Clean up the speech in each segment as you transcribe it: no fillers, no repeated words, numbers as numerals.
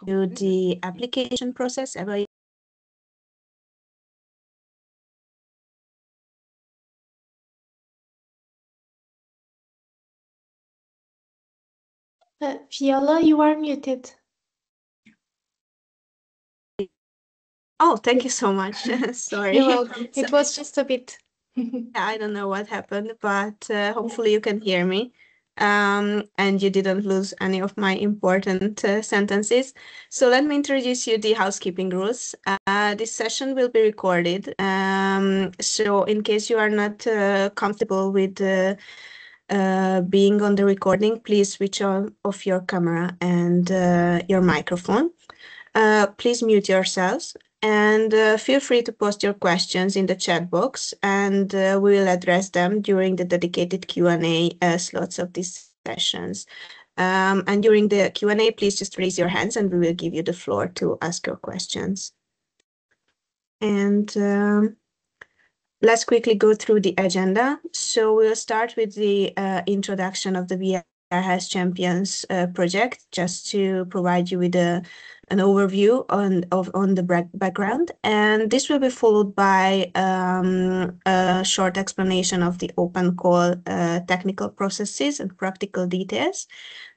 to the application process evaluation. Viola, you are muted. Oh, thank you so much. Sorry. You're welcome. It was just a bit. I don't know what happened, but hopefully you can hear me. And you didn't lose any of my important sentences. So let me introduce you the housekeeping rules. This session will be recorded. So in case you are not comfortable with being on the recording, please switch off your camera and your microphone. Please mute yourselves and feel free to post your questions in the chat box, and we will address them during the dedicated Q&A slots of these sessions. And during the Q&A, please just raise your hands and we will give you the floor to ask your questions. And let's quickly go through the agenda. So we'll start with the introduction of the VR Health Champions project, just to provide you with an overview on the background. And this will be followed by a short explanation of the open call technical processes and practical details.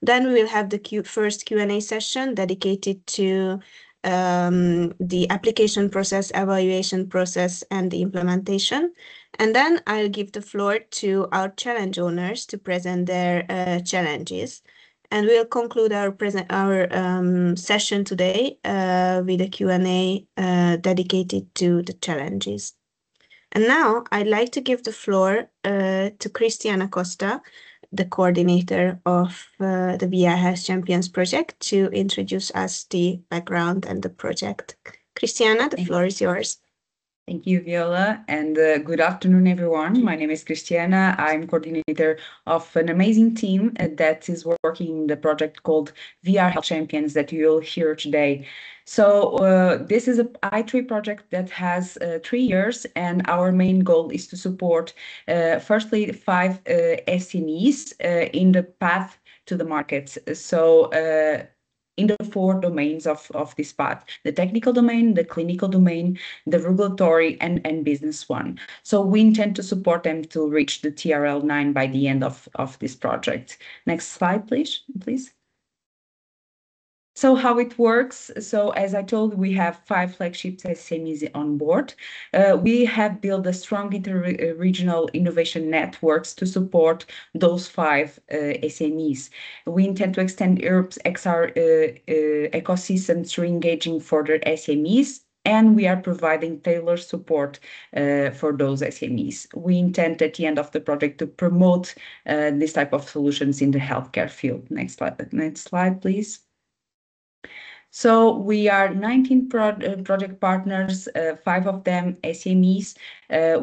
Then we will have the first Q&A session dedicated to the application process, evaluation process, and the implementation. And then I'll give the floor to our challenge owners to present their challenges. And we'll conclude our session today with a Q&A dedicated to the challenges. And now I'd like to give the floor to Cristiana Costa, the coordinator of the VR Health Champions project, to introduce us the background and the project. Cristiana, the floor is yours. Thank you, Viola, and good afternoon, everyone. My name is Cristiana. I'm coordinator of an amazing team that is working in the project called VR Health Champions that you'll hear today. So this is a i3 project that has 3 years, and our main goal is to support, firstly, 5 SMEs in the path to the markets. So in the 4 domains of this path: the technical domain, the clinical domain, the regulatory, and business one. So we intend to support them to reach the TRL 9 by the end of this project. Next slide, please. So how it works? So as I told, we have 5 flagship SMEs on board. We have built a strong inter-regional innovation networks to support those 5 SMEs. We intend to extend Europe's XR ecosystem through engaging further SMEs, and we are providing tailored support for those SMEs. We intend at the end of the project to promote this type of solutions in the healthcare field. Next slide, please. So we are 19 project partners, 5 of them SMEs.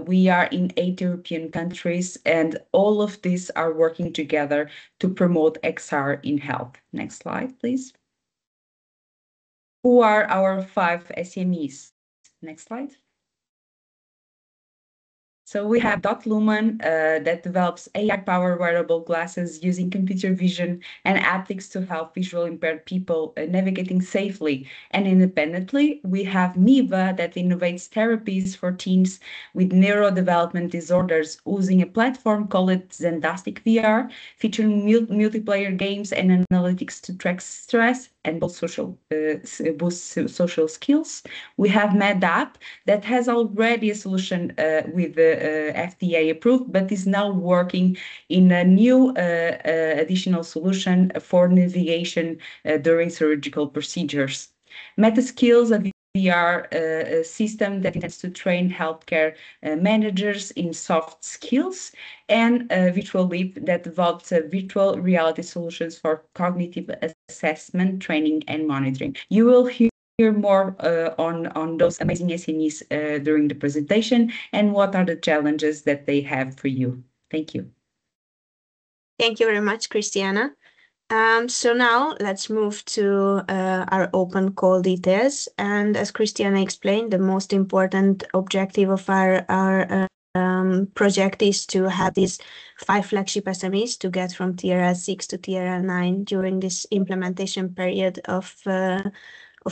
We are in 8 European countries, and all of these are working together to promote XR in health. Next slide, please. Who are our 5 SMEs? Next slide. So we have Dotlumen that develops AI-powered wearable glasses using computer vision and haptics to help visually impaired people navigating safely and independently. We have Miva that innovates therapies for teens with neurodevelopment disorders using a platform called Zendastic VR, featuring multiplayer games and analytics to track stress and boost social skills. We have MedApp that has already a solution with the FDA approved, but is now working in a new additional solution for navigation during surgical procedures. MetaSkills, a VR system that intends to train healthcare managers in soft skills, and Virtual Leap that develops virtual reality solutions for cognitive assessment, training, and monitoring. You will hear more on those amazing SMEs during the presentation and what are the challenges that they have for you. Thank you. Thank you very much, Cristiana. So now let's move to our open call details. And as Cristiana explained, the most important objective of our project is to have these 5 flagship SMEs to get from TRL 6 to TRL 9 during this implementation period of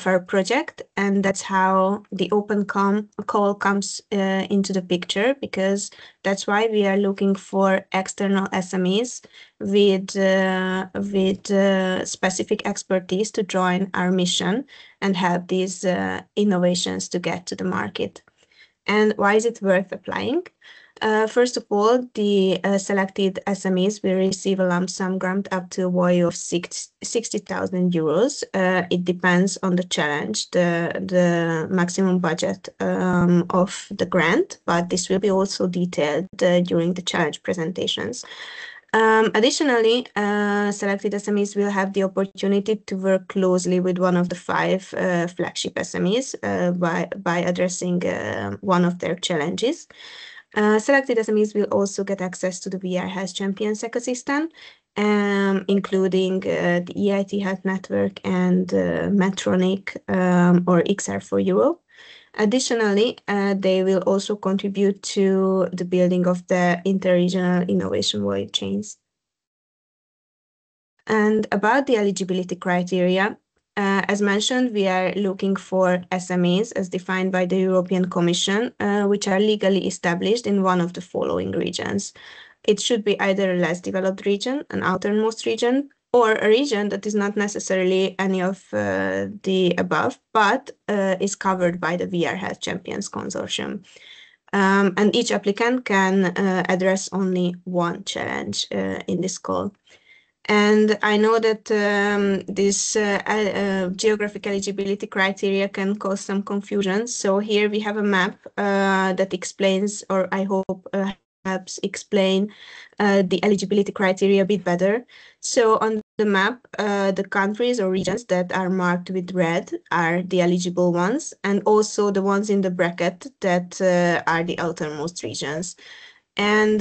our project. And that's how the open call comes into the picture, because that's why we are looking for external SMEs with specific expertise to join our mission and help these innovations to get to the market. And why is it worth applying? First of all, the selected SMEs will receive a lump sum grant up to a value of 60,000 euros. It depends on the challenge, the maximum budget of the grant, but this will be also detailed during the challenge presentations. Additionally, selected SMEs will have the opportunity to work closely with one of the 5 flagship SMEs by addressing one of their challenges. Selected SMEs will also get access to the VR Health Champions ecosystem, including the EIT Health Network and Medtronic or XR4 Europe. Additionally, they will also contribute to the building of the interregional innovation value chains. And about the eligibility criteria, as mentioned, we are looking for SMEs as defined by the European Commission, which are legally established in one of the following regions. It should be either a less developed region, an outermost region, or a region that is not necessarily any of the above, but is covered by the VR Health Champions Consortium. And each applicant can address only one challenge in this call. And I know that this geographic eligibility criteria can cause some confusion. So here we have a map that explains, or I hope helps explain the eligibility criteria a bit better. So on the map, the countries or regions that are marked with red are the eligible ones, and also the ones in the bracket that are the outermost regions. And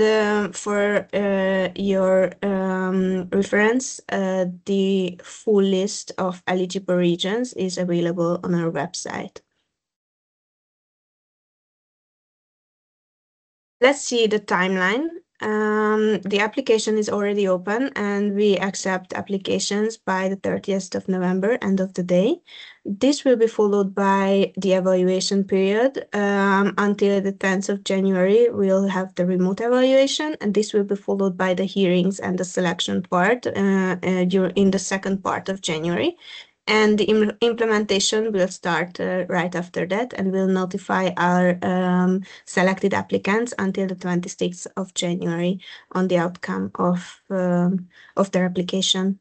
for your reference, the full list of eligible regions is available on our website. Let's see the timeline. The application is already open and we accept applications by the 30th of November, end of the day. This will be followed by the evaluation period. Until the 10th of January, we'll have the remote evaluation, and this will be followed by the hearings and the selection part in the second part of January. And the implementation will start right after that, and we'll notify our selected applicants until the 26th of January on the outcome of their application.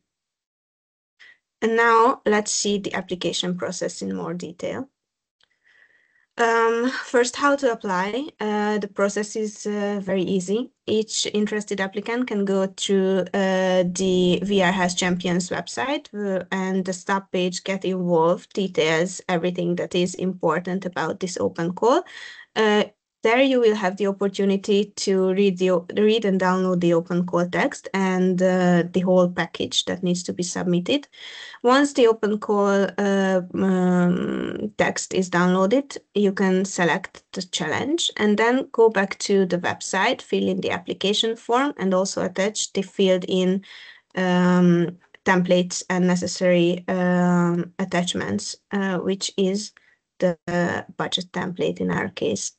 And now let's see the application process in more detail. First, how to apply. The process is very easy. Each interested applicant can go through the VR Health Champions website, and the start page Get Involved details everything that is important about this open call. There you will have the opportunity to read and download the open call text and the whole package that needs to be submitted. Once the open call text is downloaded, you can select the challenge and then go back to the website, fill in the application form, and also attach the filled in templates and necessary attachments, which is the budget template in our case.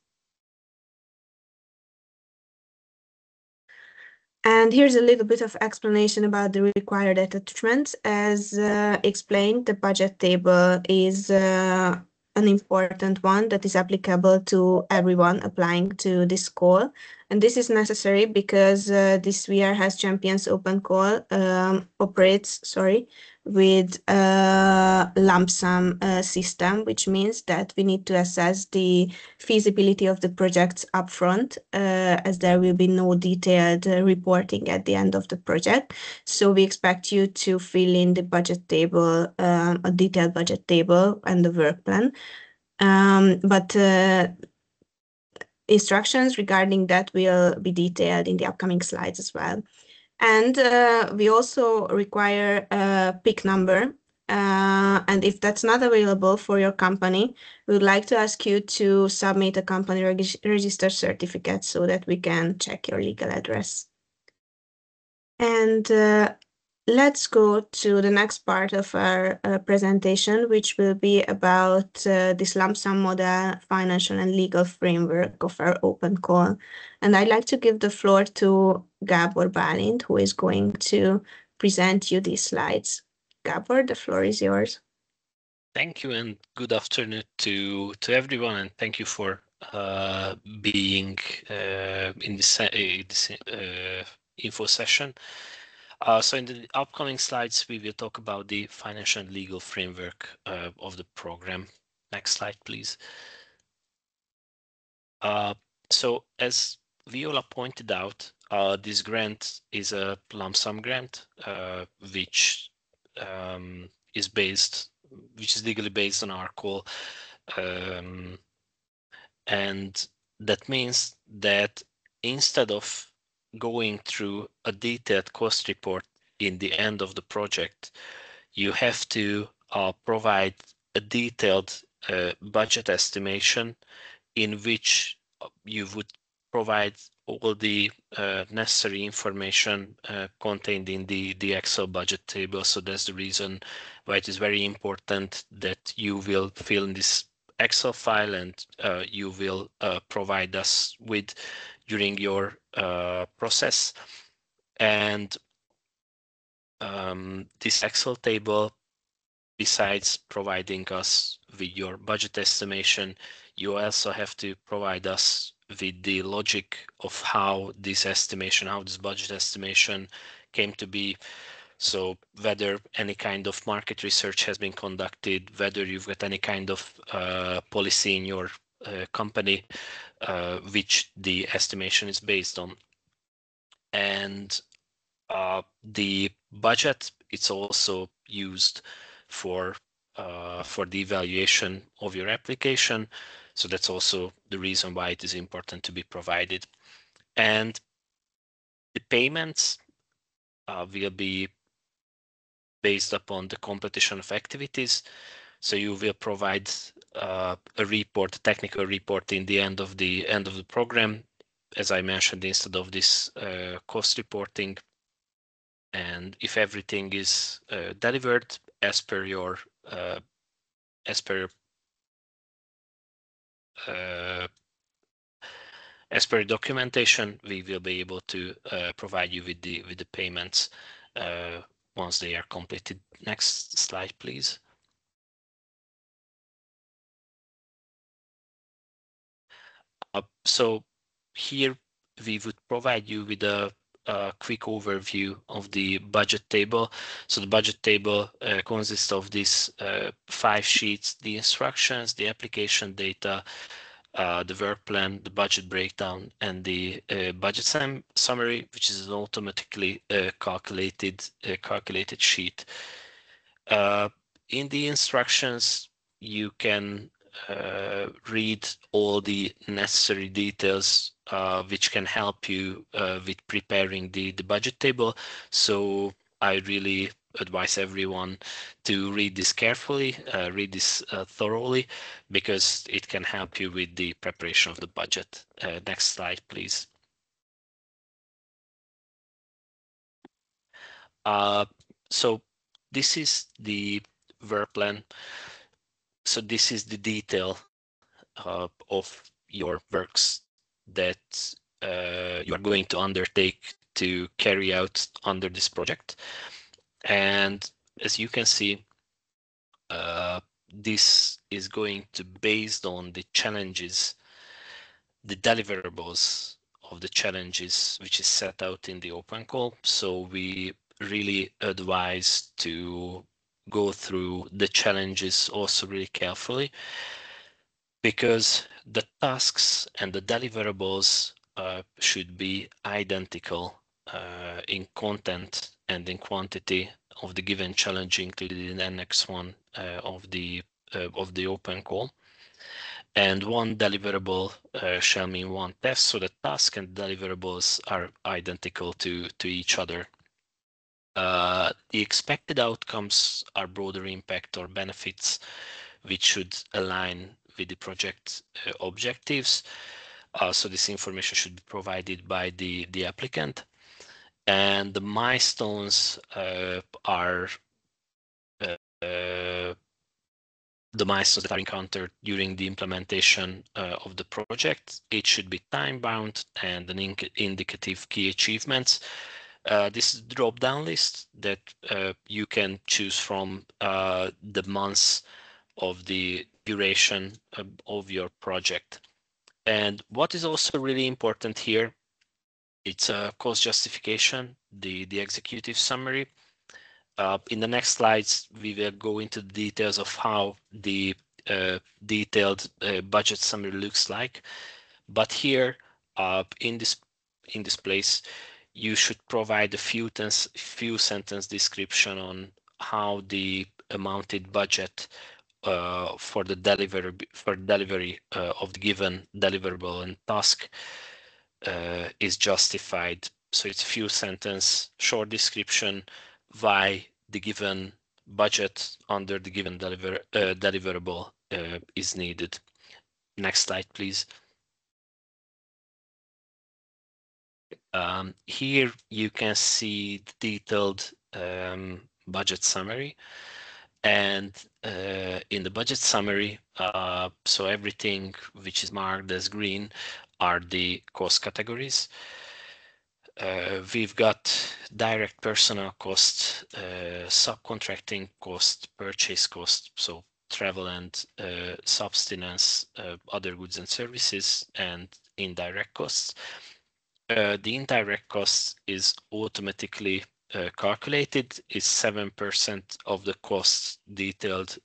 And here's a little bit of explanation about the required attachments. As explained, the budget table is an important one that is applicable to everyone applying to this call. And this is necessary because this VR Health Champions open call operates, with a lump sum system, which means that we need to assess the feasibility of the projects upfront, as there will be no detailed reporting at the end of the project. So we expect you to fill in the budget table, a detailed budget table and the work plan. But instructions regarding that will be detailed in the upcoming slides as well. And we also require a PIC number And if that's not available for your company, we would like to ask you to submit a company register certificate so that we can check your legal address. And let's go to the next part of our presentation, which will be about this lump sum model, financial and legal framework of our open call. And I'd like to give the floor to Gábor Bálint, who is going to present you these slides. Gábor, the floor is yours. Thank you and good afternoon to everyone, and thank you for being in this info session. So in the upcoming slides, we will talk about the financial and legal framework of the program. Next slide, please. So as Viola pointed out, this grant is a lump sum grant, which is legally based on our call. And that means that instead of going through a detailed cost report in the end of the project, you have to provide a detailed budget estimation in which you would provide all the necessary information contained in the Excel budget table. So that's the reason why it is very important that you will fill in this Excel file and you will provide us with during your process. And this Excel table, besides providing us with your budget estimation, you also have to provide us with the logic of how this budget estimation came to be. So whether any kind of market research has been conducted, whether you've got any kind of policy in your company which the estimation is based on. And the budget, it's also used for the evaluation of your application. So that's also the reason why it is important to be provided. And the payments will be based upon the completion of activities. So you will provide a report, a technical report in the end of the program, as I mentioned, instead of this cost reporting. And if everything is delivered as per your documentation, we will be able to provide you with the payments once they are completed. Next slide, please. So here we would provide you with a quick overview of the budget table. So the budget table consists of these 5 sheets: the instructions, the application data, the work plan, the budget breakdown, and the budget summary, which is an automatically calculated sheet. In the instructions, you can read all the necessary details which can help you with preparing the budget table. So I really advise everyone to read this carefully, read this thoroughly, because it can help you with the preparation of the budget. Next slide, please. So this is the work plan. So this is the detail of your works that you are going to undertake to carry out under this project. And as you can see, this is going to based on the challenges, the deliverables of the challenges which is set out in the open call. So we really advise to go through the challenges also really carefully, because the tasks and the deliverables should be identical in content and in quantity of the given challenge included in Annex 1 of the open call. And one deliverable shall mean one test, so the task and deliverables are identical to each other. The expected outcomes are broader impact or benefits which should align with the project objectives. So this information should be provided by the applicant. And the milestones are the milestones that are encountered during the implementation of the project. It should be time-bound and an indicative key achievements. This is a drop-down list that you can choose from the months of the duration of your project. And what is also really important here, it's a cost justification, the executive summary. In the next slides, we will go into the details of how the detailed budget summary looks like. But here, in this place, you should provide a few sentence description on how the amounted budget for the delivery of the given deliverable and task is justified. So it's a few sentence short description why the given budget under the given deliverable is needed. Next slide, please. Here you can see the detailed budget summary, and in the budget summary, so everything which is marked as green are the cost categories. We've got direct personnel cost, subcontracting cost, purchase cost, so travel and subsistence, other goods and services, and indirect costs. The indirect cost is automatically calculated, is 7% of the costs detailed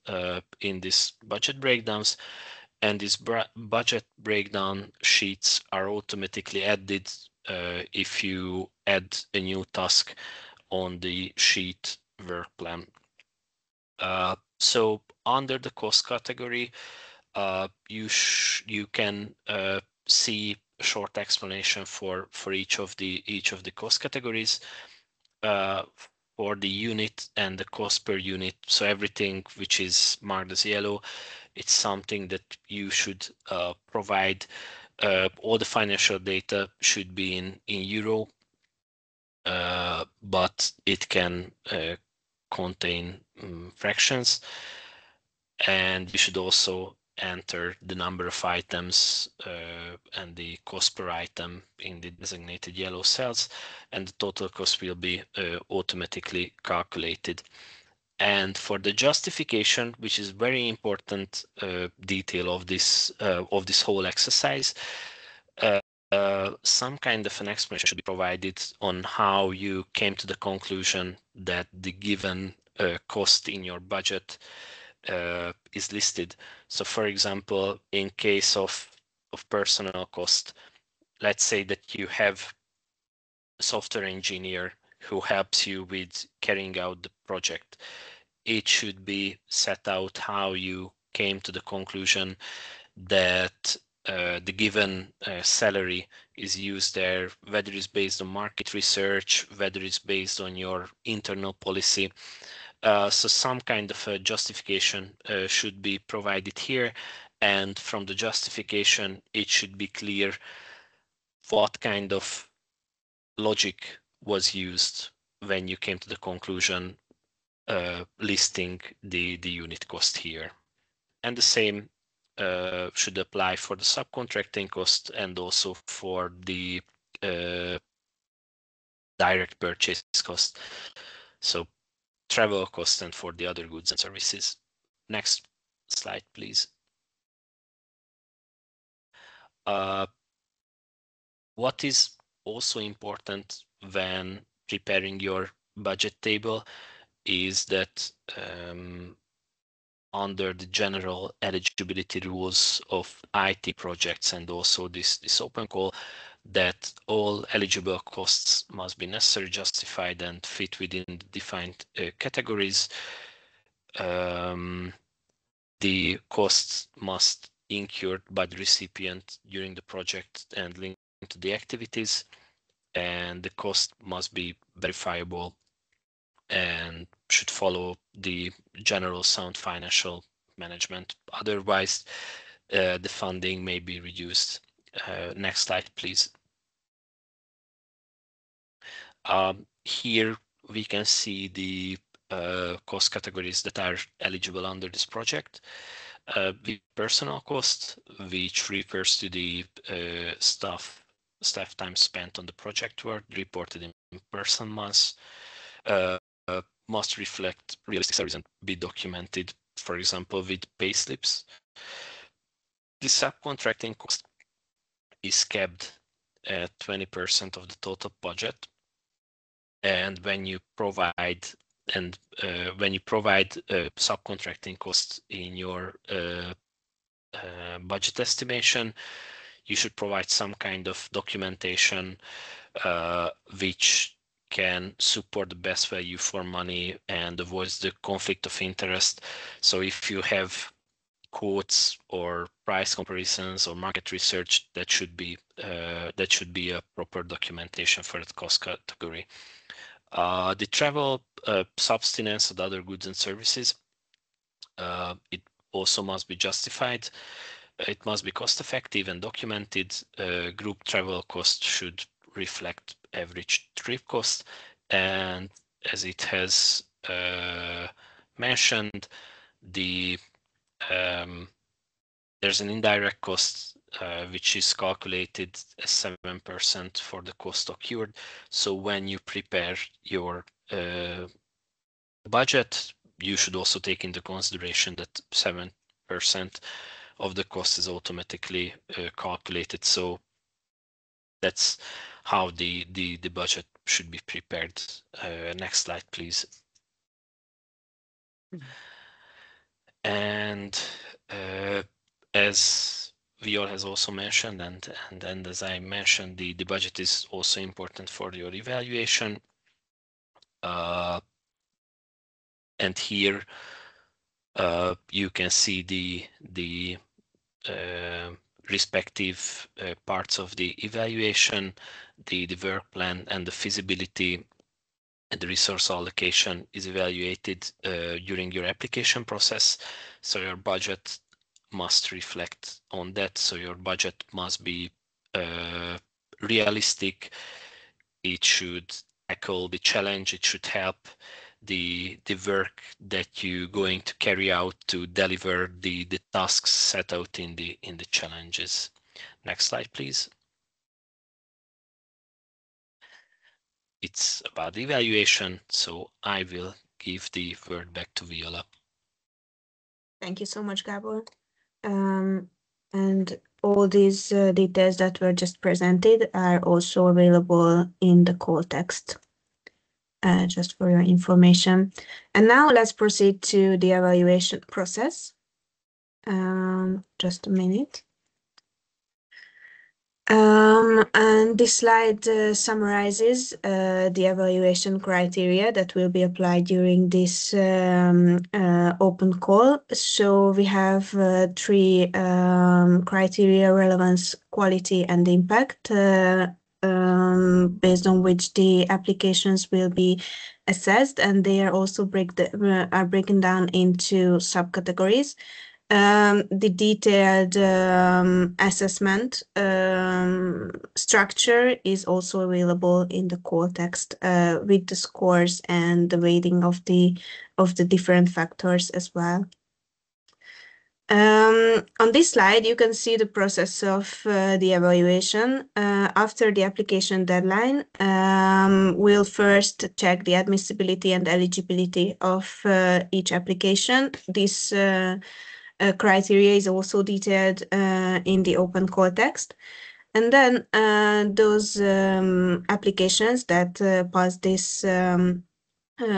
in this budget breakdowns, and these budget breakdown sheets are automatically added if you add a new task on the sheet work plan. So under the cost category, you can see a short explanation for each of the cost categories for the unit and the cost per unit. So everything which is marked as yellow, it's something that you should provide. All the financial data should be in euro, but it can contain fractions, and you should also enter the number of items and the cost per item in the designated yellow cells, and the total cost will be automatically calculated. And for the justification, which is very important detail of this whole exercise, some kind of an explanation should be provided on how you came to the conclusion that the given cost in your budget is listed. So for example, in case of personnel cost, let's say that you have a software engineer who helps you with carrying out the project. It should be set out how you came to the conclusion that the given salary is used there, whether it's based on market research, whether it's based on your internal policy. So some kind of a justification should be provided here, and from the justification it should be clear what kind of logic was used when you came to the conclusion listing the unit cost here. And the same should apply for the subcontracting cost and also for the direct purchase cost. So travel cost and for the other goods and services. Next slide, please. What is also important when preparing your budget table is that under the general eligibility rules of IT projects and also this open call, that all eligible costs must be necessarily justified and fit within the defined categories. The costs must incurred by the recipient during the project and linked to the activities, and the cost must be verifiable and should follow the general sound financial management. Otherwise, the funding may be reduced. Next slide, please. Here we can see the cost categories that are eligible under this project. The personnel cost, which refers to the staff time spent on the project work reported in person months, must reflect realistic salaries and be documented, for example, with payslips. The subcontracting cost is capped at 20% of the total budget, and when you provide subcontracting costs in your budget estimation, you should provide some kind of documentation which can support the best value for money and avoids the conflict of interest. So if you have quotes or price comparisons or market research, that should be a proper documentation for the cost category. The travel, subsistence, and other goods and services, it also must be justified. It must be cost effective and documented. Group travel cost should reflect average trip cost, and as it has mentioned, there's an indirect cost which is calculated as 7% for the cost occurred. So when you prepare your budget, you should also take into consideration that 7% of the cost is automatically calculated. So that's how the budget should be prepared. Next slide, please. And as Viola has also mentioned, and as I mentioned, the budget is also important for your evaluation. And here you can see the respective parts of the evaluation, the work plan and the feasibility and the resource allocation is evaluated during your application process. So your budget must reflect on that. So your budget must be realistic. It should tackle the challenge. It should help the work that you're going to carry out to deliver the tasks set out in the challenges. Next slide, please. It's about evaluation, so I will give the word back to Viola. Thank you so much, Gabor. And all these details that were just presented are also available in the call text, just for your information. And now let's proceed to the evaluation process. Just a minute. And this slide summarizes the evaluation criteria that will be applied during this open call. So we have 3 criteria: relevance, quality, and impact, based on which the applications will be assessed, and they are also broken down into subcategories. The detailed assessment structure is also available in the call text with the scores and the weighting of the different factors as well. On this slide, you can see the process of the evaluation. After the application deadline, we'll first check the admissibility and eligibility of each application. This criteria is also detailed in the open call text. And then those applications that pass this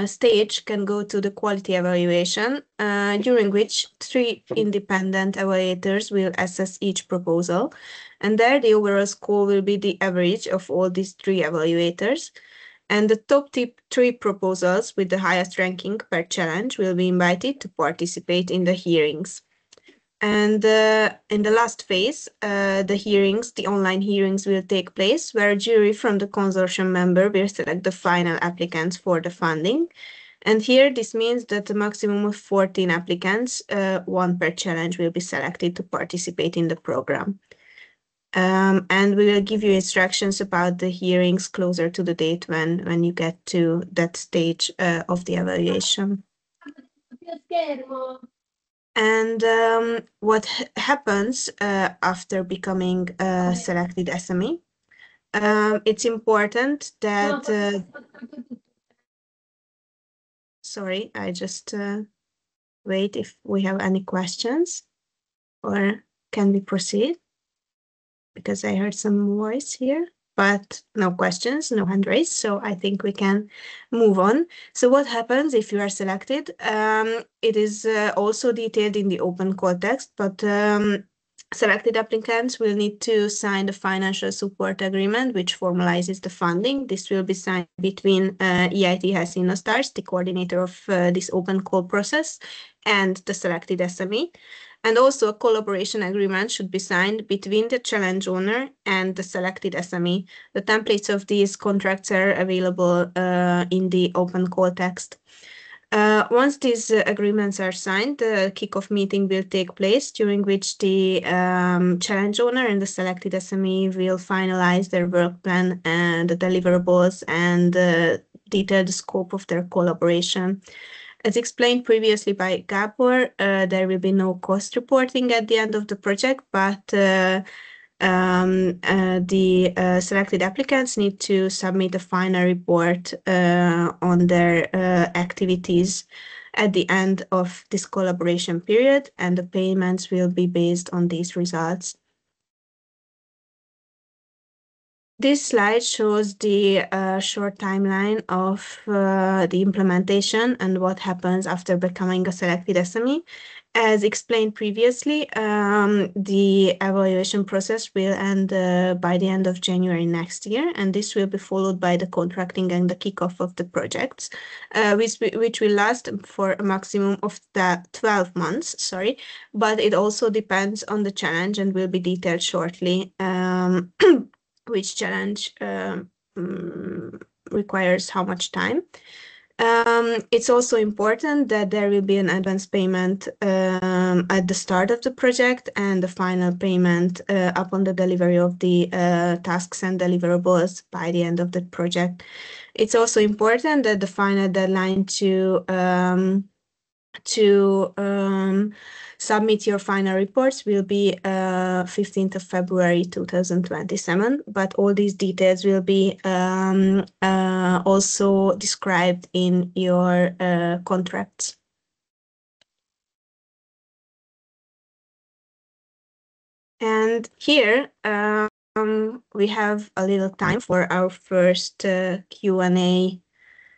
stage can go to the quality evaluation, during which 3 independent evaluators will assess each proposal. And there the overall score will be the average of all these 3 evaluators. And the top 3 proposals with the highest ranking per challenge will be invited to participate in the hearings. And in the last phase, the online hearings will take place, where a jury from the consortium member will select the final applicants for the funding. And here this means that the maximum of 14 applicants, one per challenge, will be selected to participate in the program. And we will give you instructions about the hearings closer to the date when you get to that stage of the evaluation. And what happens after becoming a selected SME? It's important that sorry, I just wait if we have any questions, or can we proceed? Because I heard some voice here, but no questions, no hand raised, so I think we can move on. So what happens if you are selected? It is also detailed in the open call text, but selected applicants will need to sign the financial support agreement, which formalizes the funding. This will be signed between EIT Health InnoStars, the coordinator of this open call process, and the selected SME. And also a collaboration agreement should be signed between the challenge owner and the selected SME. The templates of these contracts are available in the open call text. Once these agreements are signed, the kickoff meeting will take place, during which the challenge owner and the selected SME will finalize their work plan and the deliverables and detail the scope of their collaboration. As explained previously by Gabor, there will be no cost reporting at the end of the project, but the selected applicants need to submit a final report on their activities at the end of this collaboration period, and the payments will be based on these results. This slide shows the short timeline of the implementation and what happens after becoming a selected SME. As explained previously, the evaluation process will end by the end of January next year, and this will be followed by the contracting and the kickoff of the projects, which will last for a maximum of 12 months, sorry, but it also depends on the challenge and will be detailed shortly. Which challenge requires how much time. It's also important that there will be an advance payment at the start of the project and the final payment upon the delivery of the tasks and deliverables by the end of the project. It's also important that the final deadline to submit your final reports will be 15th of February 2027, but all these details will be also described in your contracts. And here we have a little time for our first Q&A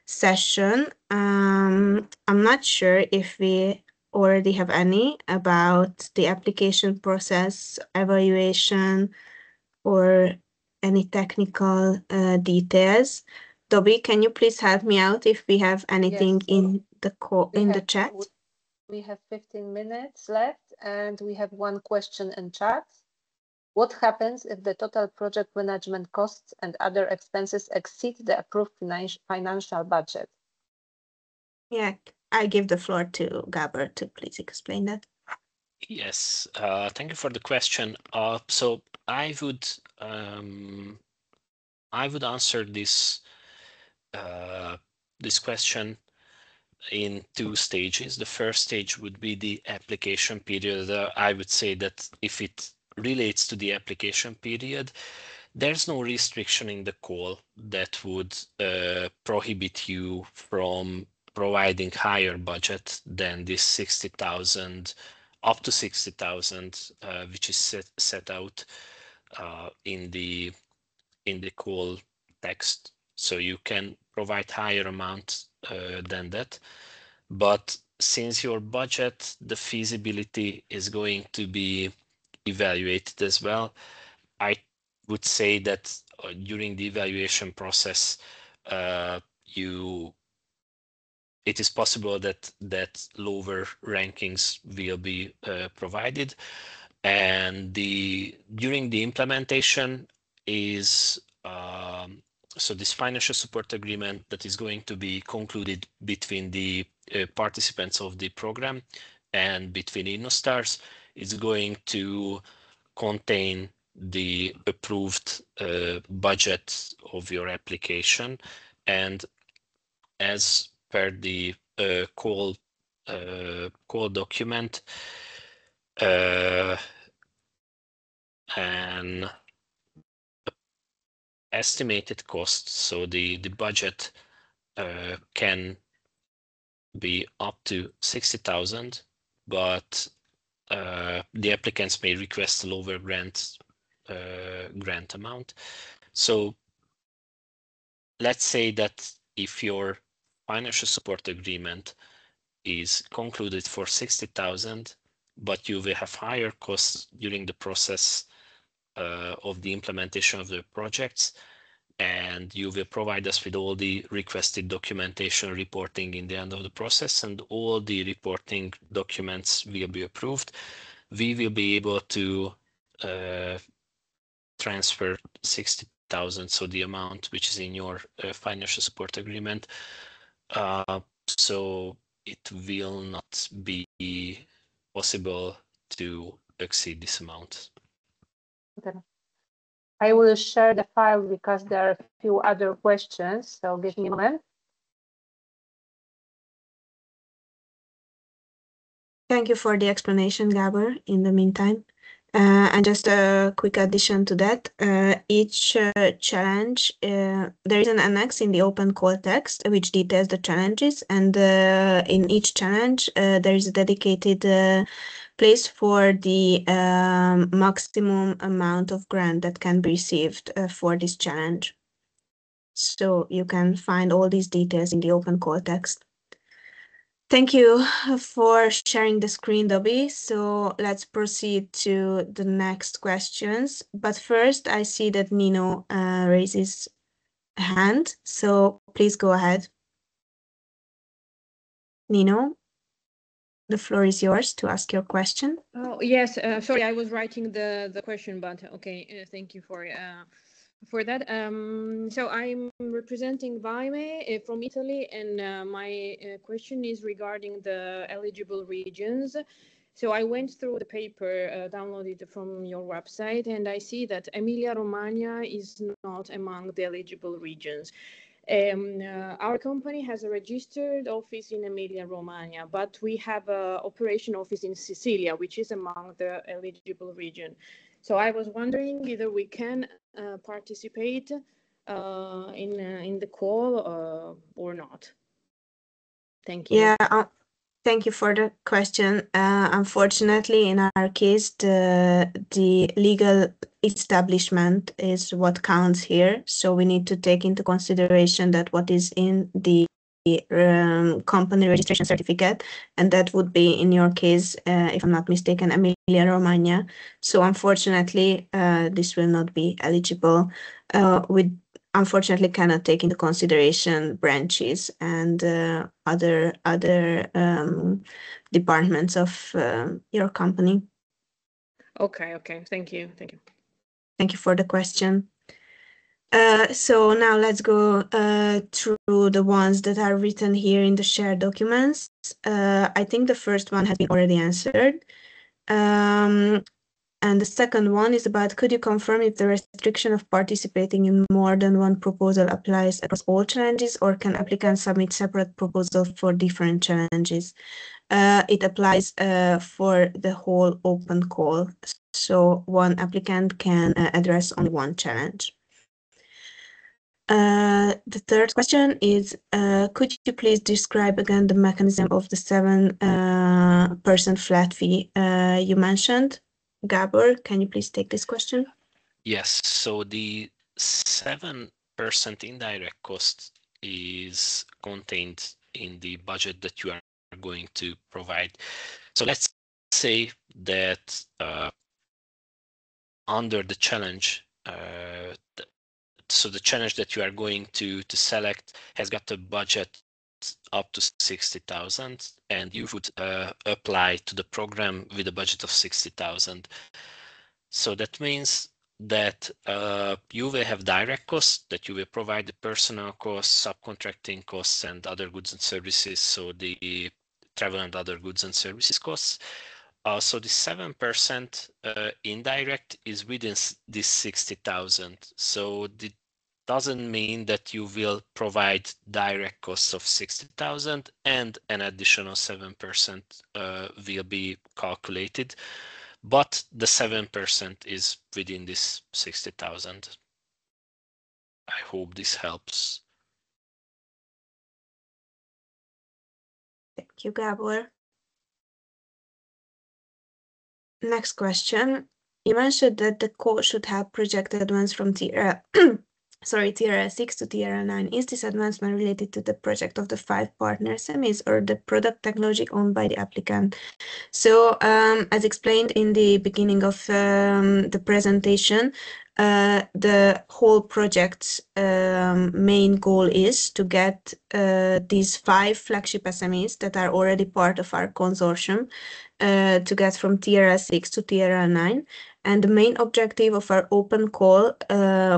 session. I'm not sure if we already have any about the application process, evaluation, or any technical details. Dobby, can you please help me out if we have anything in the chat? We have 15 minutes left, and we have one question in chat. What happens if the total project management costs and other expenses exceed the approved financial budget? Yeah, I give the floor to Gabor to please explain that. Yes, thank you for the question. So I would answer this this question in two stages. The first stage would be the application period. I would say that if it relates to the application period, there's no restriction in the call that would prohibit you from providing higher budget than this 60,000, up to 60,000, which is set out in the call text. So you can provide higher amount than that. But since your budget, the feasibility is going to be evaluated as well, I would say that during the evaluation process, it is possible that lower rankings will be provided, and during the implementation is so this financial support agreement that is going to be concluded between the participants of the program and between InnoStars is going to contain the approved budget of your application, and as per the call document, an estimated cost, so the budget can be up to 60,000, but the applicants may request a lower grant amount. So let's say that if your financial support agreement is concluded for 60,000, but you will have higher costs during the process of the implementation of the projects, and you will provide us with all the requested documentation reporting in the end of the process, and all the reporting documents will be approved, we will be able to transfer 60,000, so the amount which is in your financial support agreement. So it will not be possible to exceed this amount. Okay. I will share the file because there are a few other questions, so give me a moment. Thank you for the explanation, Gabor, in the meantime. And just a quick addition to that, each challenge, there is an annex in the open call text which details the challenges, and in each challenge there is a dedicated place for the maximum amount of grant that can be received for this challenge. So you can find all these details in the open call text. Thank you for sharing the screen, Dobby. So let's proceed to the next questions. But first, I see that Nino raises a hand. So please go ahead. Nino, the floor is yours to ask your question. Oh, yes. Sorry, I was writing the question, but okay. Thank you for that. So I'm representing Vaime from Italy, and my question is regarding the eligible regions. So I went through the paper downloaded from your website, and I see that Emilia-Romagna is not among the eligible regions. Our company has a registered office in Emilia-Romagna, but we have an operation office in Sicilia, which is among the eligible region. So I was wondering whether we can participate in the call or not. Thank you. Yeah, thank you for the question. Unfortunately, in our case, the legal establishment is what counts here. So we need to take into consideration that what is in the company registration certificate, and that would be, in your case, if I'm not mistaken, Emilia-Romagna. So unfortunately, this will not be eligible. We unfortunately cannot take into consideration branches and other departments of your company. Okay. Thank you. Thank you for the question. So now let's go through the ones that are written here in the shared documents. I think the first one has been already answered. And the second one is about, could you confirm if the restriction of participating in more than one proposal applies across all challenges, or can applicants submit separate proposals for different challenges? It applies for the whole open call. So one applicant can address only one challenge. The third question is, could you please describe again the mechanism of the 7% flat fee you mentioned? Gabor, can you please take this question? Yes, so the 7% indirect cost is contained in the budget that you are going to provide. So let's say that under the challenge, so the challenge that you are going to select has got a budget up to 60,000, and you would apply to the program with a budget of 60,000. So that means that you will have direct costs, that you will provide the personnel costs, subcontracting costs, and other goods and services, so the travel and other goods and services costs. So the 7% indirect is within this 60,000. So it doesn't mean that you will provide direct costs of 60,000 and an additional 7% will be calculated, but the 7% is within this 60,000. I hope this helps. Thank you, Gabor. Next question. You mentioned that the call should have project advance from tier tier 6 to tier 9. Is this advancement related to the project of the 5 partner SMEs or the product technology owned by the applicant? So as explained in the beginning of the presentation, the whole project's main goal is to get these 5 flagship SMEs that are already part of our consortium to get from tier 6 to tier 9. And the main objective of our open call,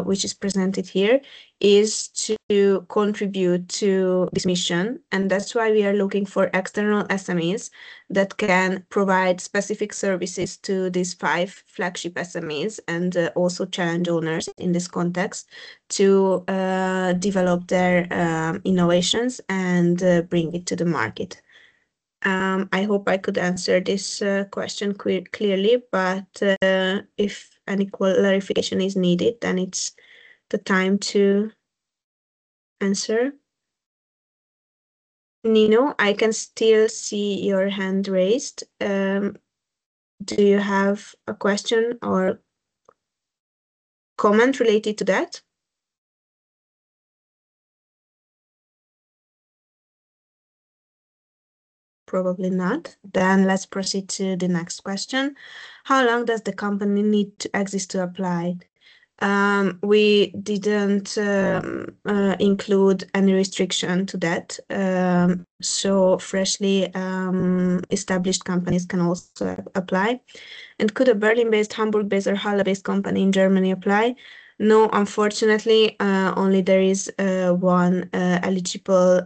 which is presented here, is to contribute to this mission. And that's why we are looking for external SMEs that can provide specific services to these 5 flagship SMEs and also challenge owners in this context to develop their innovations and bring it to the market. I hope I could answer this question clearly, but if any clarification is needed, then it's the time to answer. Nino, I can still see your hand raised. Do you have a question or comment related to that? Probably not. Then let's proceed to the next question. How long does the company need to exist to apply? We didn't include any restriction to that. So freshly established companies can also apply. And could a Berlin-based, Hamburg-based, or Halle-based company in Germany apply? No, unfortunately, only there is one eligible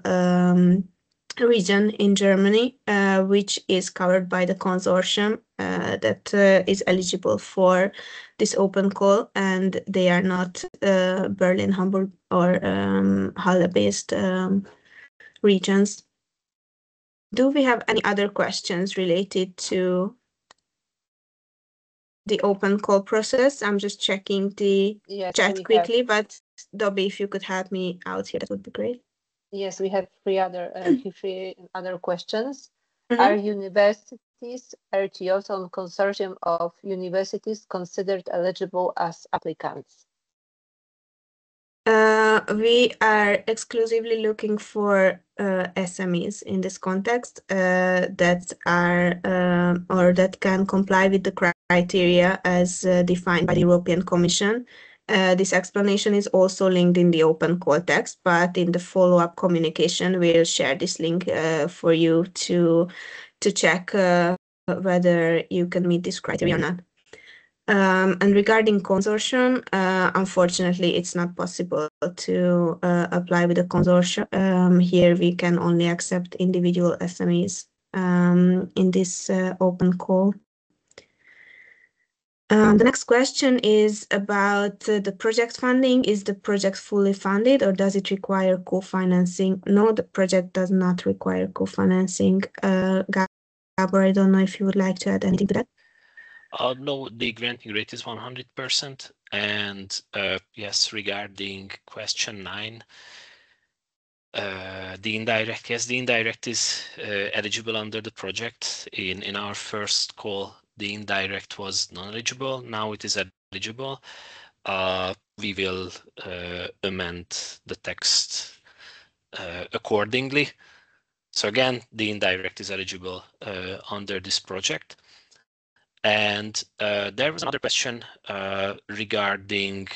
region in Germany, which is covered by the consortium that is eligible for this open call, and they are not Berlin, Hamburg, or Halle-based regions. Do we have any other questions related to the open call process? I'm just checking the chat quickly, but Dobby, if you could help me out here, that would be great. Yes, we have three other questions. Are universities, RTOs on consortium of universities considered eligible as applicants? We are exclusively looking for SMEs in this context that are or that can comply with the criteria as defined by the European Commission. This explanation is also linked in the open call text, but in the follow-up communication, we'll share this link for you to check whether you can meet this criteria or not. And regarding consortium, unfortunately, it's not possible to apply with a consortium. Here, we can only accept individual SMEs in this open call. The next question is about the project funding. Is the project fully funded or does it require co-financing? No, the project does not require co-financing. Gabor, I don't know if you would like to add anything to that. No, the granting rate is 100%. And yes, regarding question 9, the indirect, yes, the indirect is eligible under the project. In our first call, the indirect was non-eligible. Now it is eligible. We will amend the text accordingly. So again, the indirect is eligible under this project. And there was another question regarding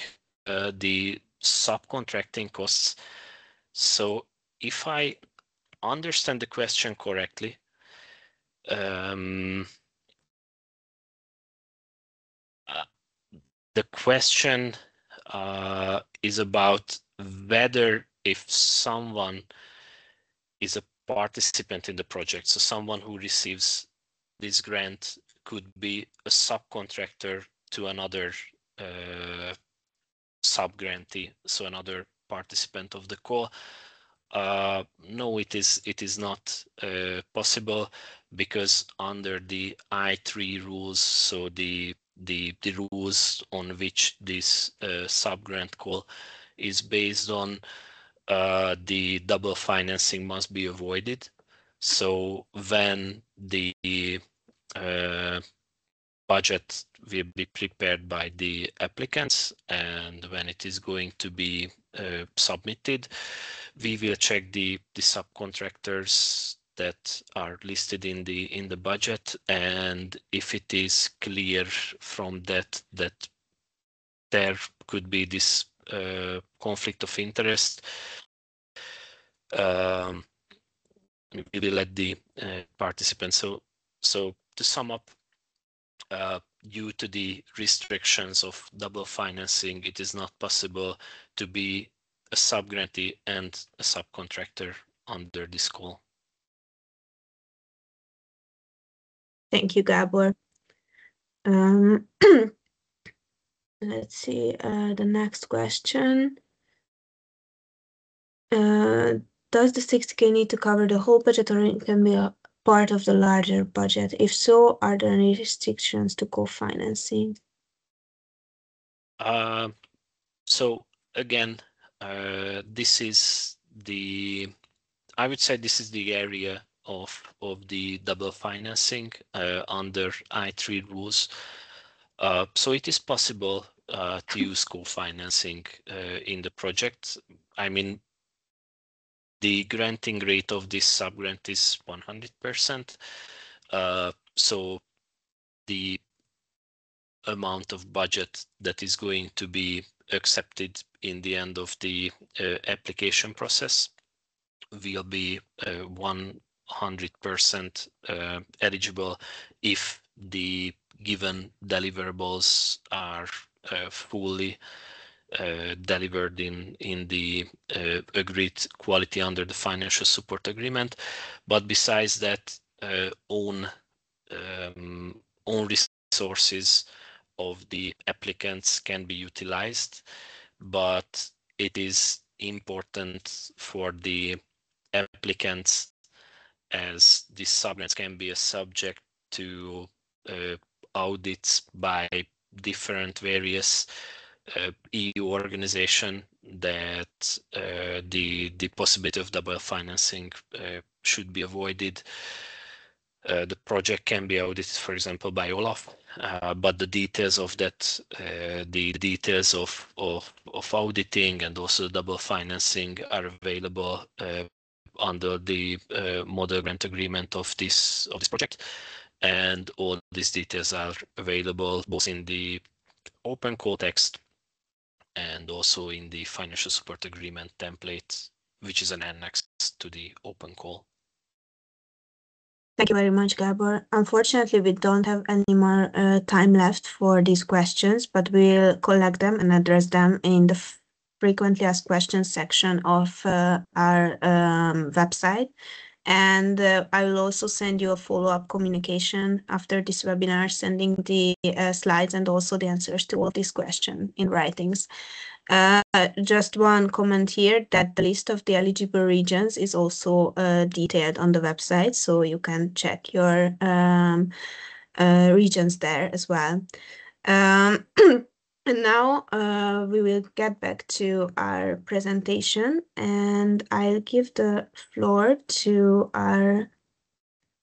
the subcontracting costs. So if I understand the question correctly, the question is about whether if someone is a participant in the project, so someone who receives this grant could be a subcontractor to another sub-grantee, so another participant of the call. No, it is not possible, because under the I3 rules, so the rules on which this sub-grant call is based on, the double financing must be avoided. So when the budget will be prepared by the applicants and when it is going to be submitted, we will check the subcontractors that are listed in the budget, and if it is clear from that there could be this conflict of interest, we will let the participants. So to sum up, due to the restrictions of double financing, it is not possible to be a sub-grantee and a subcontractor under this call. Thank you, Gabor. Let's see the next question. Does the 60K need to cover the whole budget, or it can be a part of the larger budget? If so, are there any restrictions to co-financing? So again, this is I would say this is the area of the double financing under I3 rules. So it is possible to use co-financing in the project. I mean, the granting rate of this sub-grant is 100%. So the amount of budget that is going to be accepted in the end of the application process will be 100% eligible if the given deliverables are fully delivered in the agreed quality under the financial support agreement. But besides that, own resources of the applicants can be utilized, but it is important for the applicants, as these subgrants can be a subject to audits by different various EU organization, that the possibility of double financing should be avoided. The project can be audited, for example, by Olaf, but the details of that, the details of auditing and also double financing are available under the model grant agreement of this project, and all these details are available both in the open call text and also in the financial support agreement template, which is an annex to the open call. Thank you very much, Gabor. Unfortunately, we don't have any more time left for these questions, but we'll collect them and address them in the frequently asked questions section of our website. And I will also send you a follow-up communication after this webinar, sending the slides and also the answers to all these questions in writings. Just one comment here, that the list of the eligible regions is also detailed on the website, so you can check your regions there as well. And now we will get back to our presentation, and I'll give the floor to our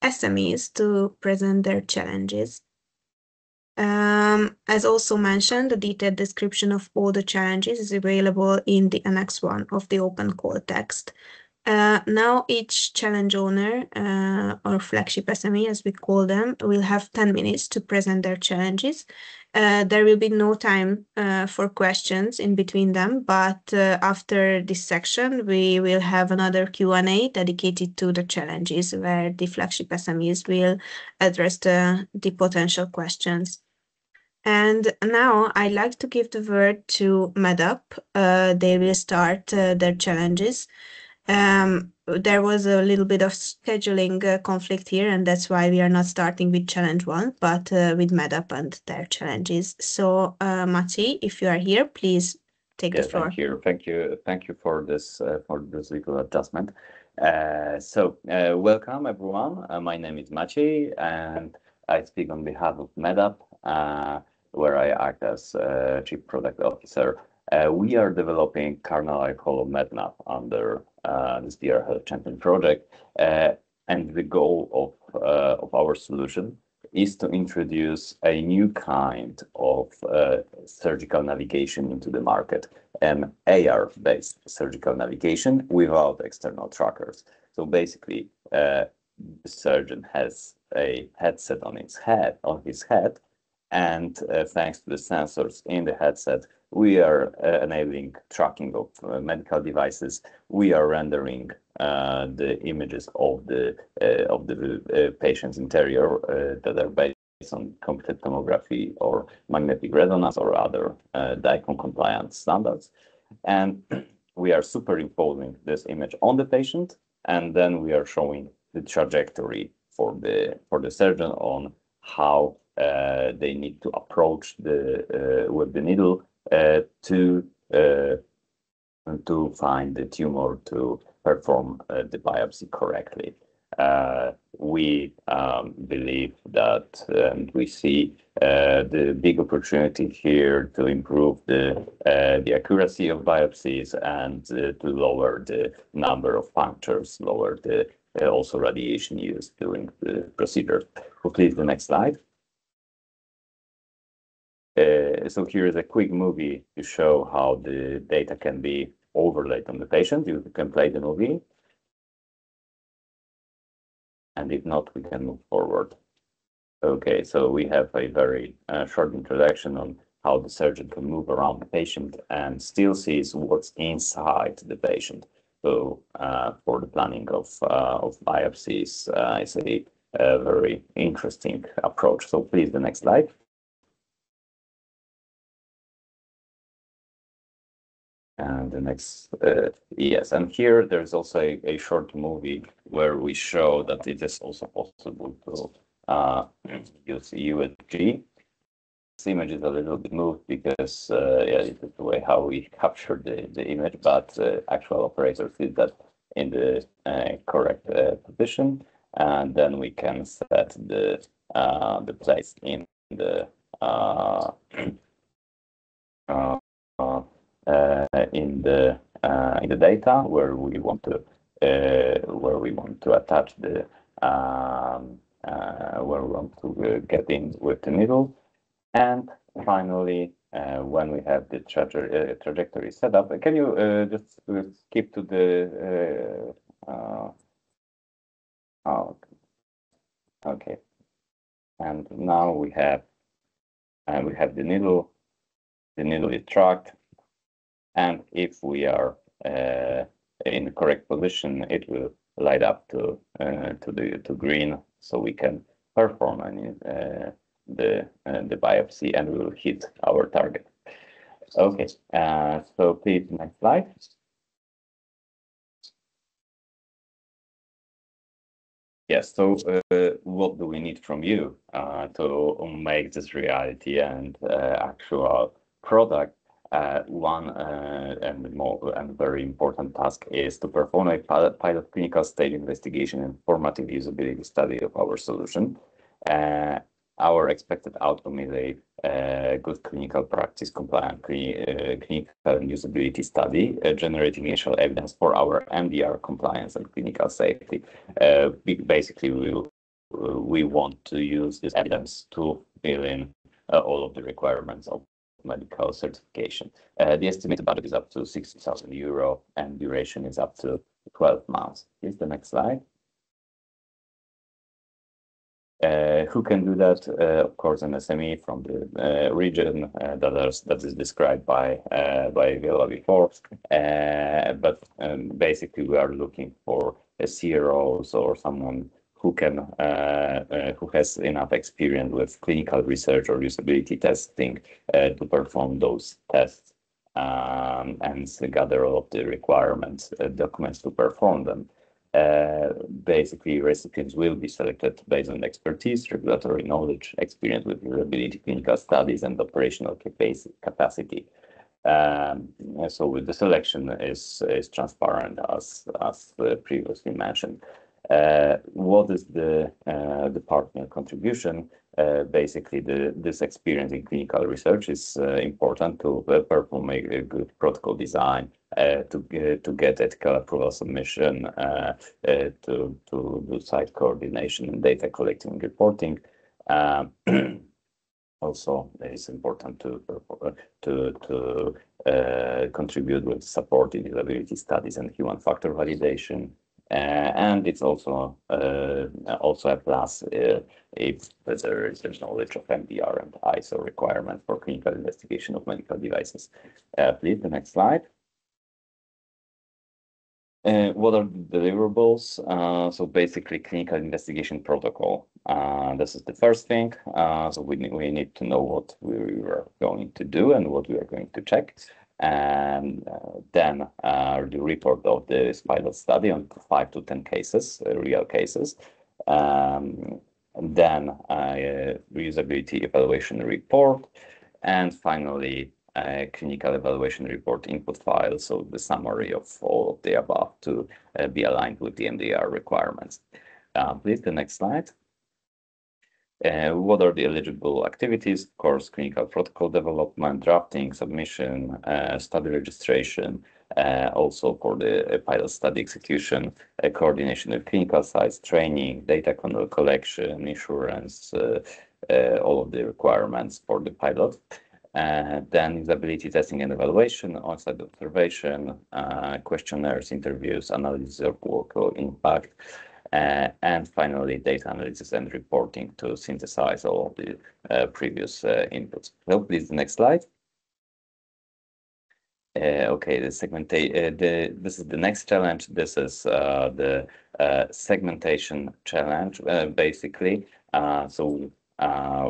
SMEs to present their challenges. As also mentioned, the detailed description of all the challenges is available in the Annex 1 of the open call text. Now each challenge owner or flagship SME, as we call them, will have 10 minutes to present their challenges. There will be no time for questions in between them, but after this section, we will have another Q&A dedicated to the challenges, where the flagship SMEs will address the potential questions. And now I'd like to give the word to MedUp. They will start their challenges. There was a little bit of scheduling conflict here, and that's why we are not starting with challenge 1, but with MedUp and their challenges. So, Mati, if you are here, please take the floor. Thank you for this little adjustment. Welcome everyone. My name is Maciej, and I speak on behalf of MedUp, where I act as Chief Product Officer. We are developing kernel-like Hollow MedNav under this VR Health Champion project, and the goal of our solution is to introduce a new kind of surgical navigation into the market, an AR-based surgical navigation without external trackers. So basically, the surgeon has a headset on his head, and thanks to the sensors in the headset, we are enabling tracking of medical devices. We are rendering the images of the patient's interior that are based on computed tomography or magnetic resonance or other DICOM compliant standards. And we are superimposing this image on the patient, and then we are showing the trajectory for the surgeon on how they need to approach with the needle to find the tumor to perform the biopsy correctly. We believe that we see the big opportunity here to improve the accuracy of biopsies and to lower the number of punctures, lower the also radiation used during the procedure. So please, the next slide. So here is a quick movie to show how the data can be overlaid on the patient. You can play the movie. And if not, we can move forward. Okay, so we have a very short introduction on how the surgeon can move around the patient and still sees what's inside the patient. So for the planning of biopsies, it's a very interesting approach. So please, the next slide. And the next, yes, and here there's also a short movie where we show that it is also possible to use USG. This image is a little bit moved because yeah, it is the way how we captured the image, but actual operator sees that in the correct position, and then we can set the place in the in the data where we want to attach the where we want to get in with the needle, and finally when we have the trajectory set up, can you just skip to the oh, okay, and now we have the needle. The needle is tracked. And if we are in the correct position, it will light up to green, so we can perform the biopsy, and we will hit our target. Okay, so please, next slide. Yes. So what do we need from you to make this reality and actual product? One and very important task is to perform a pilot clinical stage investigation and formative usability study of our solution. Our expected outcome is a good clinical practice compliant clinical and usability study, generating initial evidence for our MDR compliance and clinical safety. Basically, we want to use this evidence to fill in all of the requirements of medical certification. The estimated budget is up to 60,000 euro and duration is up to 12 months. Here's the next slide. Who can do that? Of course, an SME from the region that is described by Viola before. But basically, we are looking for CROs or someone who has enough experience with clinical research or usability testing to perform those tests and gather all of the requirements, documents to perform them. Basically, recipients will be selected based on expertise, regulatory knowledge, experience with usability, clinical studies, and operational capacity. So with the selection is transparent as previously mentioned. What is the partner contribution? Basically, this experience in clinical research is important to perform a good protocol design, to get ethical approval submission, to do site coordination and data collecting and reporting. Also, it's important to contribute with support in usability studies and human factor validation. And it's also a plus if there's knowledge of MDR and ISO requirements for clinical investigation of medical devices. Please, the next slide. What are the deliverables? So basically, clinical investigation protocol. This is the first thing. So we need to know what we are going to do and what we are going to check. And then the report of this pilot study on 5 to 10 cases, real cases. Then reusability evaluation report. And finally, clinical evaluation report input file, so the summary of all of the above to be aligned with the MDR requirements. Please, the next slide. What are the eligible activities? Of course, clinical protocol development, drafting, submission, study registration, also for the pilot study execution, coordination of clinical sites, training, data collection, insurance, all of the requirements for the pilot. Then usability testing and evaluation, on-site observation, questionnaires, interviews, analysis of workload impact, and finally data analysis and reporting to synthesize all of the previous inputs. So please, the next slide. Okay, the segmentation. This is the next challenge. This is the segmentation challenge, basically. So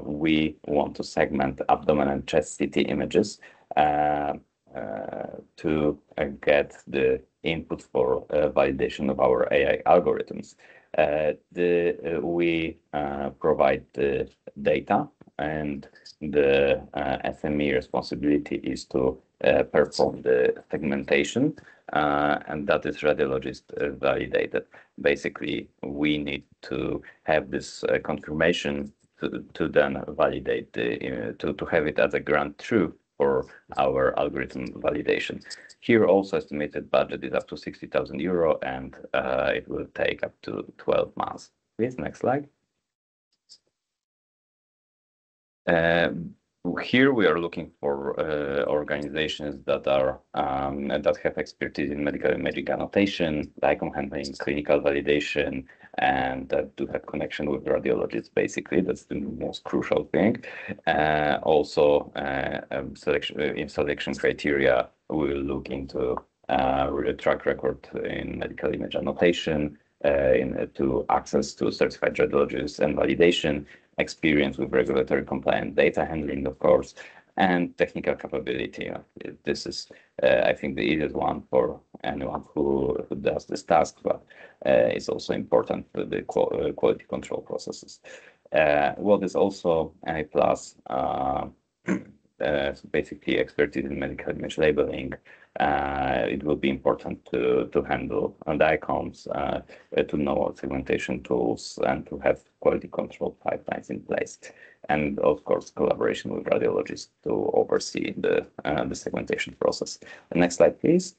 we want to segment abdomen and chest CT images to get the input for validation of our AI algorithms. We provide the data, and the SME responsibility is to perform the segmentation, and that is radiologist validated. Basically, we need to have this confirmation to then validate to have it as a grant true for our algorithm validation. Here also estimated budget is up to 60,000 euro, and it will take up to 12 months. Please, next slide. Here we are looking for organizations that are that have expertise in medical imaging annotation, DICOM handling, clinical validation, and that do have connection with radiologists. Basically, that's the most crucial thing. Also, selection criteria. We will look into track record in medical image annotation, to access to certified radiologists and validation, experience with regulatory compliant data handling, of course, and technical capability. This is, I think, the easiest one for anyone who does this task, but it's also important for the quality control processes. What is also a plus, basically expertise in medical image labeling. It will be important to handle DICOMs, to know segmentation tools, and to have quality control pipelines in place. And of course, collaboration with radiologists to oversee the segmentation process. The next slide, please.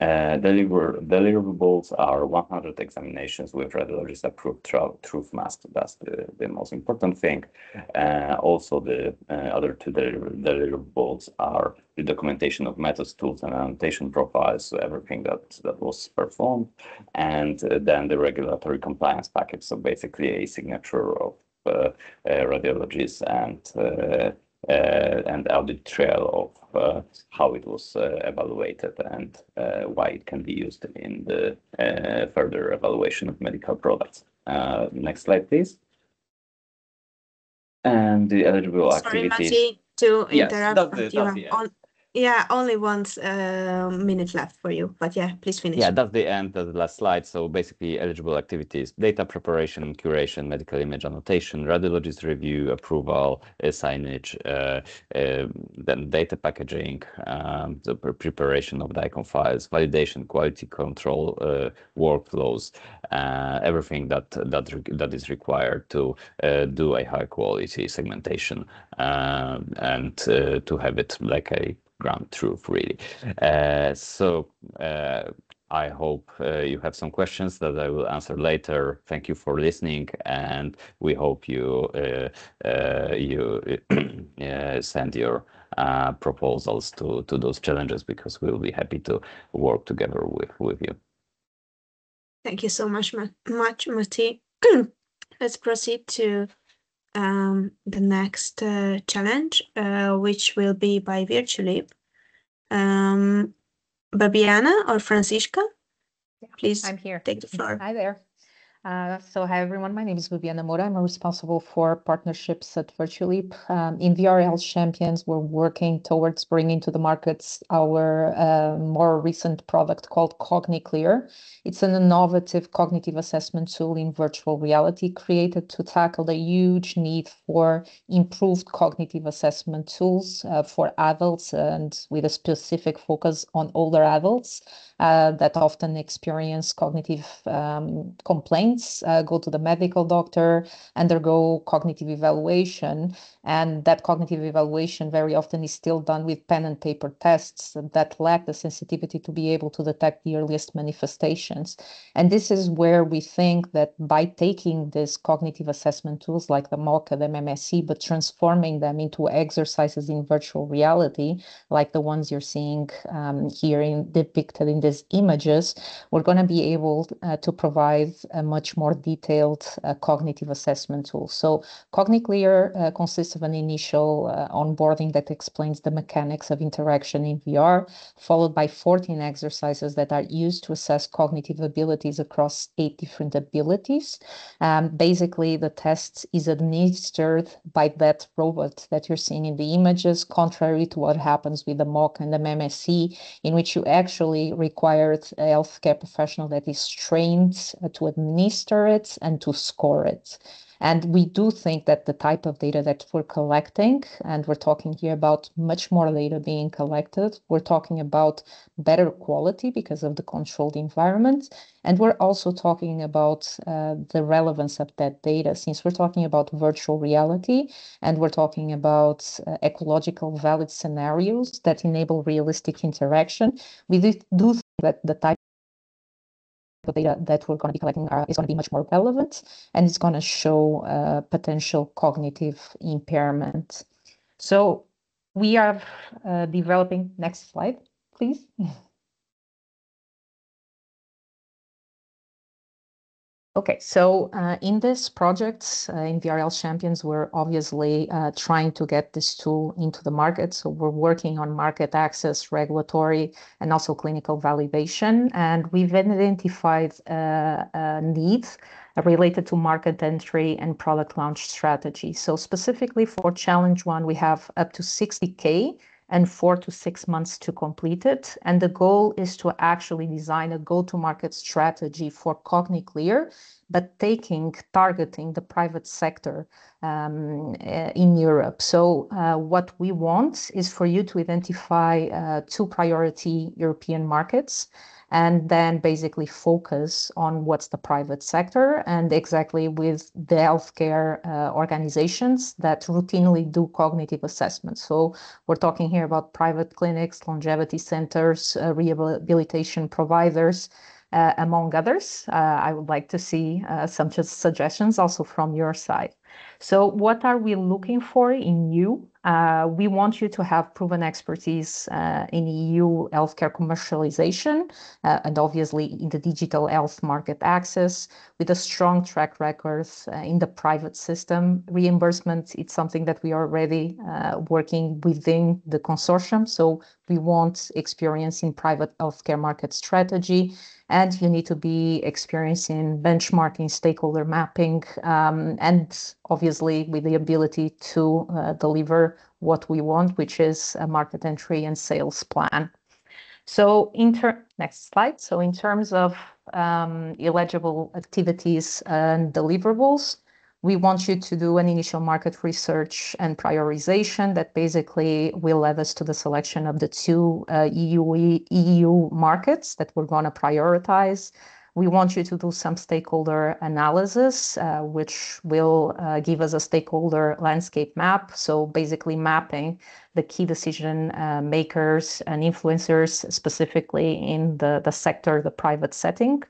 Deliverables are 100 examinations with radiologist approved truth mask. That's the most important thing. Also, the other two deliverables are the documentation of methods, tools, and annotation profiles, so everything that was performed, and then the regulatory compliance package. So basically, a signature of radiologists and and audit trail of how it was evaluated and why it can be used in the further evaluation of medical products. Next slide, please. And the eligible activities. Sorry, Maciej, to Yes, interrupt. that's the end. Yeah, only 1 minute left for you, but yeah, please finish. Yeah, that's the end, that's the last slide. So basically eligible activities: data preparation, curation, medical image annotation, radiologist review, approval, signage, then data packaging, the preparation of DICOM files, validation, quality control, workflows, everything that is required to do a high quality segmentation and to have it like a ground truth, really. I hope you have some questions that I will answer later. Thank you for listening, and we hope you send your proposals to those challenges, because we will be happy to work together with you. Thank you so much, Maciej. Let's proceed to the next challenge, which will be by Virtuleap. Babiana or Franziska, please. I'm here. Take the floor. Hi there. Hi everyone, my name is Babiana Moura. I'm responsible for partnerships at Virtuleap. In VR Health Champions, we're working towards bringing to the markets our more recent product called CogniClear. It's an innovative cognitive assessment tool in virtual reality created to tackle the huge need for improved cognitive assessment tools for adults, and with a specific focus on older adults that often experience cognitive complaints, go to the medical doctor, undergo cognitive evaluation, and that cognitive evaluation very often is still done with pen and paper tests that lack the sensitivity to be able to detect the earliest manifestations. And this is where we think that by taking these cognitive assessment tools like the MOCA, the MMSE, but transforming them into exercises in virtual reality, like the ones you're seeing here depicted in these images, we're going to be able to provide a much more detailed cognitive assessment tool. So CogniClear consists of an initial onboarding that explains the mechanics of interaction in VR, followed by 14 exercises that are used to assess cognitive abilities across 8 different abilities. Basically, the test is administered by that robot that you're seeing in the images, contrary to what happens with the MOC and the MMSE, in which you actually required a healthcare professional that is trained to administer it and to score it. And we do think that the type of data that we're collecting, and we're talking here about much more data being collected, we're talking about better quality because of the controlled environment, and we're also talking about the relevance of that data, since we're talking about virtual reality, and we're talking about ecological valid scenarios that enable realistic interaction. We do think that the type of data that we're going to be collecting is going to be much more relevant, and it's going to show potential cognitive impairment. So we are developing, next slide, please. Okay, so in this project, in VR Health Champions, we're obviously trying to get this tool into the market. So we're working on market access, regulatory, and also clinical validation. And we've identified a need related to market entry and product launch strategy. So specifically for Challenge 1, we have up to 60K and 4 to 6 months to complete it. And the goal is to actually design a go-to-market strategy for CogniClear, but targeting the private sector in Europe. So what we want is for you to identify 2 priority European markets, and then basically focus on what's the private sector, and exactly with the healthcare organizations that routinely do cognitive assessments. So we're talking here about private clinics, longevity centers, rehabilitation providers, among others. I would like to see some suggestions also from your side. So what are we looking for in you We want you to have proven expertise in EU healthcare commercialization and obviously in the digital health market access with a strong track record in the private system. Reimbursement, it's something that we are already working within the consortium. So we want experience in private healthcare market strategy, and you need to be experienced in benchmarking, stakeholder mapping, and obviously with the ability to deliver what we want, which is a market entry and sales plan. So next slide. So in terms of eligible activities and deliverables, we want you to do an initial market research and prioritization that basically will lead us to the selection of the two EU markets that we're going to prioritize. We want you to do some stakeholder analysis, which will give us a stakeholder landscape map. So basically mapping the key decision makers and influencers specifically in the sector, the private setting.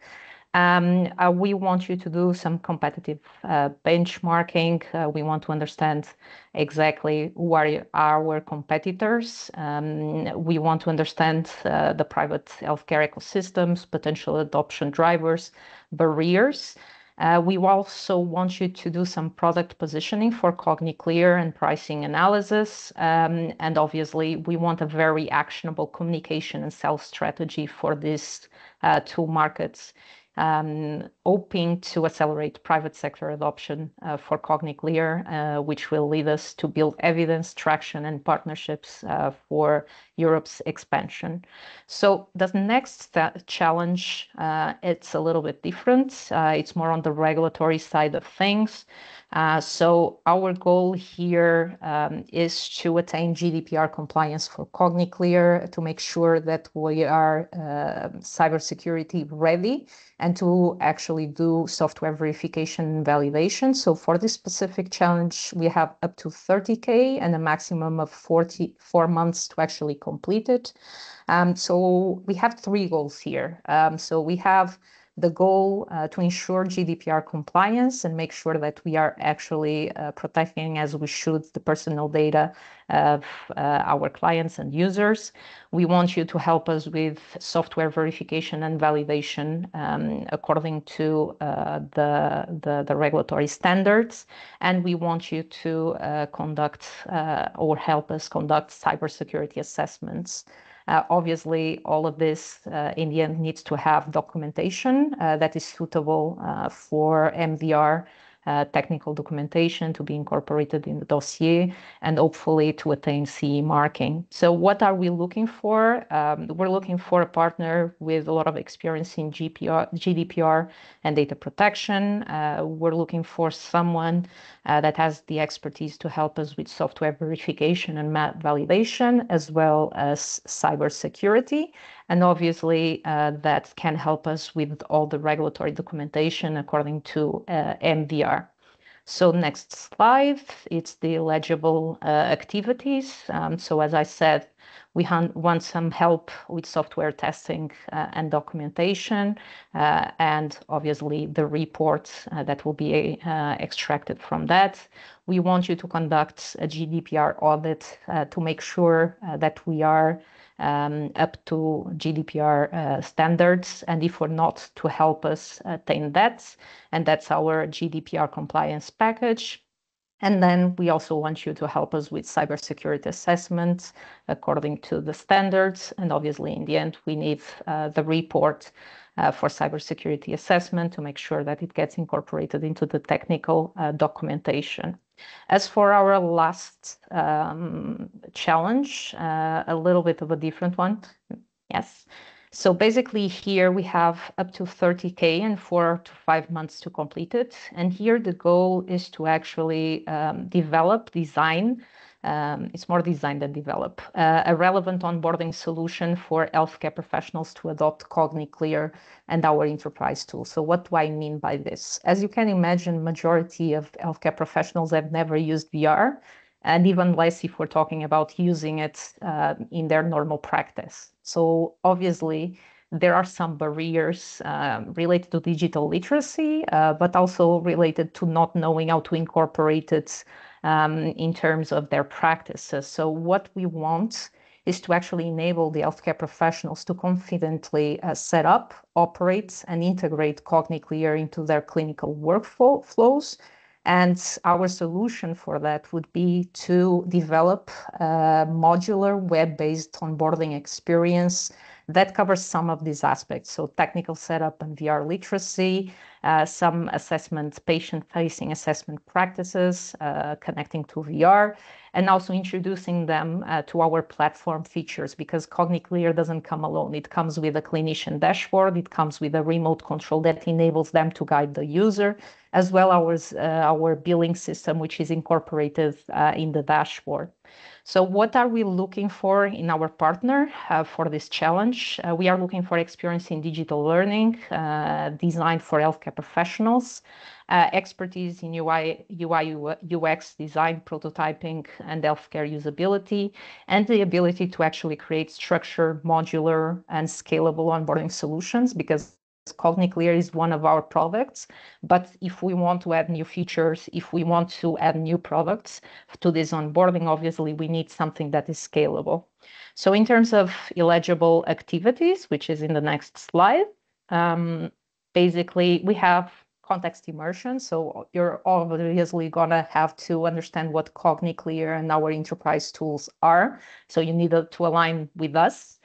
We want you to do some competitive benchmarking. We want to understand exactly who are our competitors. We want to understand the private healthcare ecosystems, potential adoption drivers, barriers. We also want you to do some product positioning for CogniClear and pricing analysis. And obviously, we want a very actionable communication and sales strategy for these two markets, hoping to accelerate private sector adoption for CogniClear, which will lead us to build evidence, traction, and partnerships for Europe's expansion. So the next challenge, it's a little bit different. It's more on the regulatory side of things. So our goal here is to attain GDPR compliance for CogniClear, to make sure that we are cybersecurity ready and to actually do software verification and validation. So for this specific challenge, we have up to 30K and a maximum of 44 months to actually complete it. So we have three goals here. So we have the goal to ensure GDPR compliance and make sure that we are actually protecting as we should the personal data of our clients and users. We want you to help us with software verification and validation according to the regulatory standards. And we want you to conduct or help us conduct cybersecurity assessments. Obviously, all of this in the end needs to have documentation that is suitable for MDR technical documentation to be incorporated in the dossier and hopefully to attain CE marking. So what are we looking for? We're looking for a partner with a lot of experience in GDPR and data protection. We're looking for someone that has the expertise to help us with software verification and validation, as well as cybersecurity. And obviously, that can help us with all the regulatory documentation according to MDR. So next slide, it's the eligible activities. So as I said, we want some help with software testing and documentation, and obviously the reports that will be extracted from that. We want you to conduct a GDPR audit to make sure that we are up to GDPR standards, and if we're not, to help us attain that. And that's our GDPR compliance package. And then we also want you to help us with cybersecurity assessments according to the standards. And obviously, in the end, we need the report for cybersecurity assessment to make sure that it gets incorporated into the technical documentation. As for our last challenge, a little bit of a different one. Yes. So basically here we have up to 30K and 4 to 5 months to complete it. And here the goal is to actually design, it's more design than develop, a relevant onboarding solution for healthcare professionals to adopt CogniClear and our enterprise tool. So what do I mean by this? As you can imagine, majority of healthcare professionals have never used VR, and even less if we're talking about using it in their normal practice. So obviously, there are some barriers related to digital literacy, but also related to not knowing how to incorporate it in terms of their practices. So what we want is to actually enable the healthcare professionals to confidently set up, operate, and integrate CogniClear into their clinical workflows. And our solution for that would be to develop a modular web-based onboarding experience that covers some of these aspects. So technical setup and VR literacy, some assessment, patient-facing assessment practices, connecting to VR, and also introducing them to our platform features, because CogniClear doesn't come alone. It comes with a clinician dashboard. It comes with a remote control that enables them to guide the user, as well as our billing system, which is incorporated in the dashboard. So what are we looking for in our partner for this challenge? We are looking for experience in digital learning, designed for healthcare professionals, expertise in UI, UX design, prototyping, and healthcare usability, and the ability to actually create structured, modular, and scalable onboarding solutions, because CogniClear is one of our products. But if we want to add new features, if we want to add new products to this onboarding, obviously we need something that is scalable. So in terms of eligible activities, which is in the next slide, basically we have context immersion. So you're obviously gonna have to understand what CogniClear and our enterprise tools are. So you need to align with us.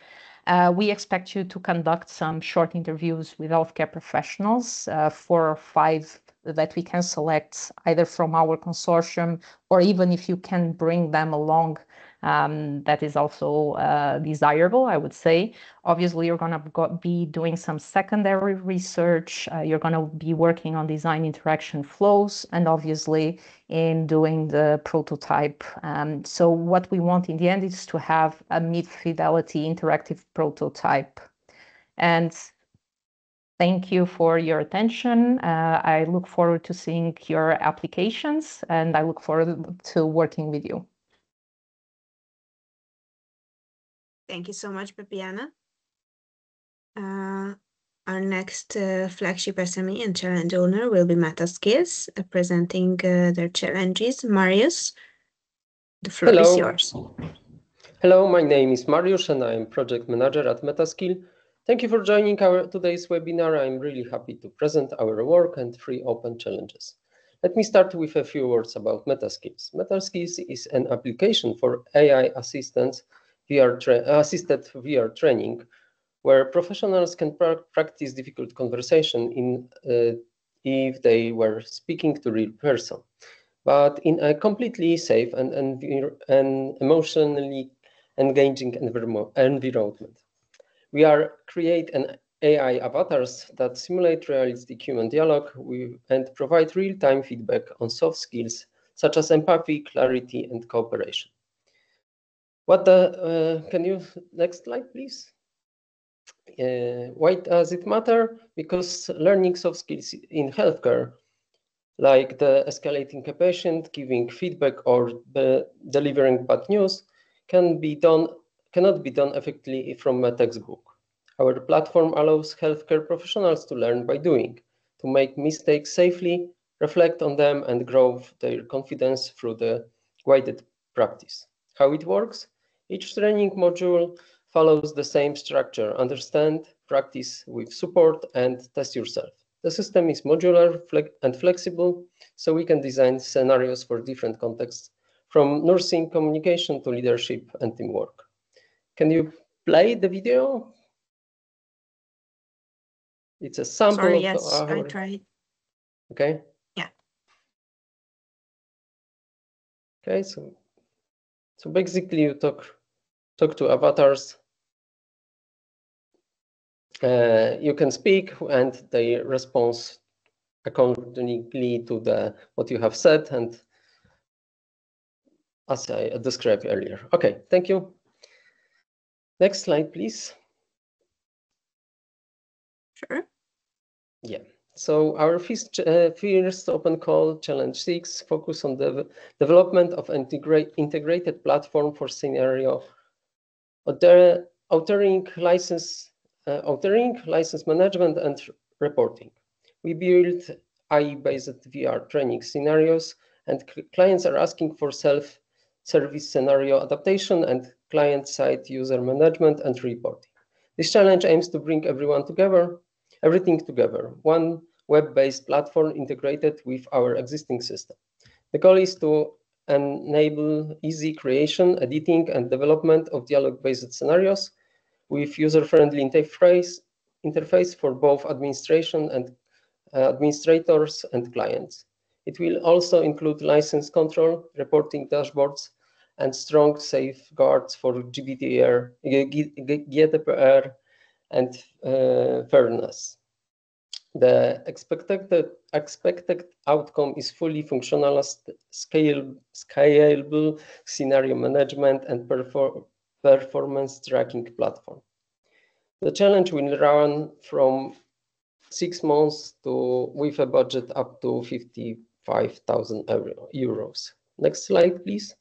We expect you to conduct some short interviews with healthcare professionals, 4 or 5 that we can select either from our consortium, or even if you can bring them along, that is also desirable, I would say. Obviously, you're going to be doing some secondary research. You're going to be working on design interaction flows, and obviously in doing the prototype. So what we want in the end is to have a mid-fidelity interactive prototype. And thank you for your attention. I look forward to seeing your applications, and I look forward to working with you. Thank you so much, Bibiana. Our next flagship SME and challenge owner will be Metaskills, presenting their challenges. Marius, the floor is yours. Hello, my name is Mariusz and I'm project manager at Metaskill. Thank you for joining our today's webinar. I'm really happy to present our work and 3 open challenges. Let me start with a few words about Metaskills. Metaskills is an application for AI assisted VR training, where professionals can practice difficult conversation if they were speaking to real person, but in a completely safe and emotionally engaging environment. We create an AI avatars that simulate realistic human dialogue and provide real-time feedback on soft skills such as empathy, clarity, and cooperation. Can you, next slide, please? Why does it matter? Because learning soft skills in healthcare, like the escalating a patient, giving feedback, or delivering bad news, cannot be done effectively from a textbook. Our platform allows healthcare professionals to learn by doing, to make mistakes safely, reflect on them, and grow their confidence through the guided practice. How it works? Each training module follows the same structure: understand, practice with support, and test yourself. The system is modular and flexible, so we can design scenarios for different contexts, from nursing communication to leadership and teamwork. Can you play the video? It's a sample. Sorry, yes, I tried. Okay. Yeah. Okay, so basically you talk to avatars. You can speak and they respond accordingly to what you have said, and as I described earlier. Okay, thank you. Next slide, please. Sure. Yeah. So our first open call, challenge 6, focus on the development of integrated platform for scenario authoring, license management, and reporting. We built AI-based VR training scenarios and clients are asking for self-service scenario adaptation and client-side user management and reporting. This challenge aims to bring everything together, one web-based platform integrated with our existing system. The goal is to enable easy creation, editing, and development of dialogue-based scenarios with user-friendly interface for both administrators and clients. It will also include license control, reporting dashboards, and strong safeguards for GDPR and fairness. The expected outcome is fully functional, scalable scenario management and performance tracking platform. The challenge will run from 6 months with a budget up to 55,000 euros. Next slide, please.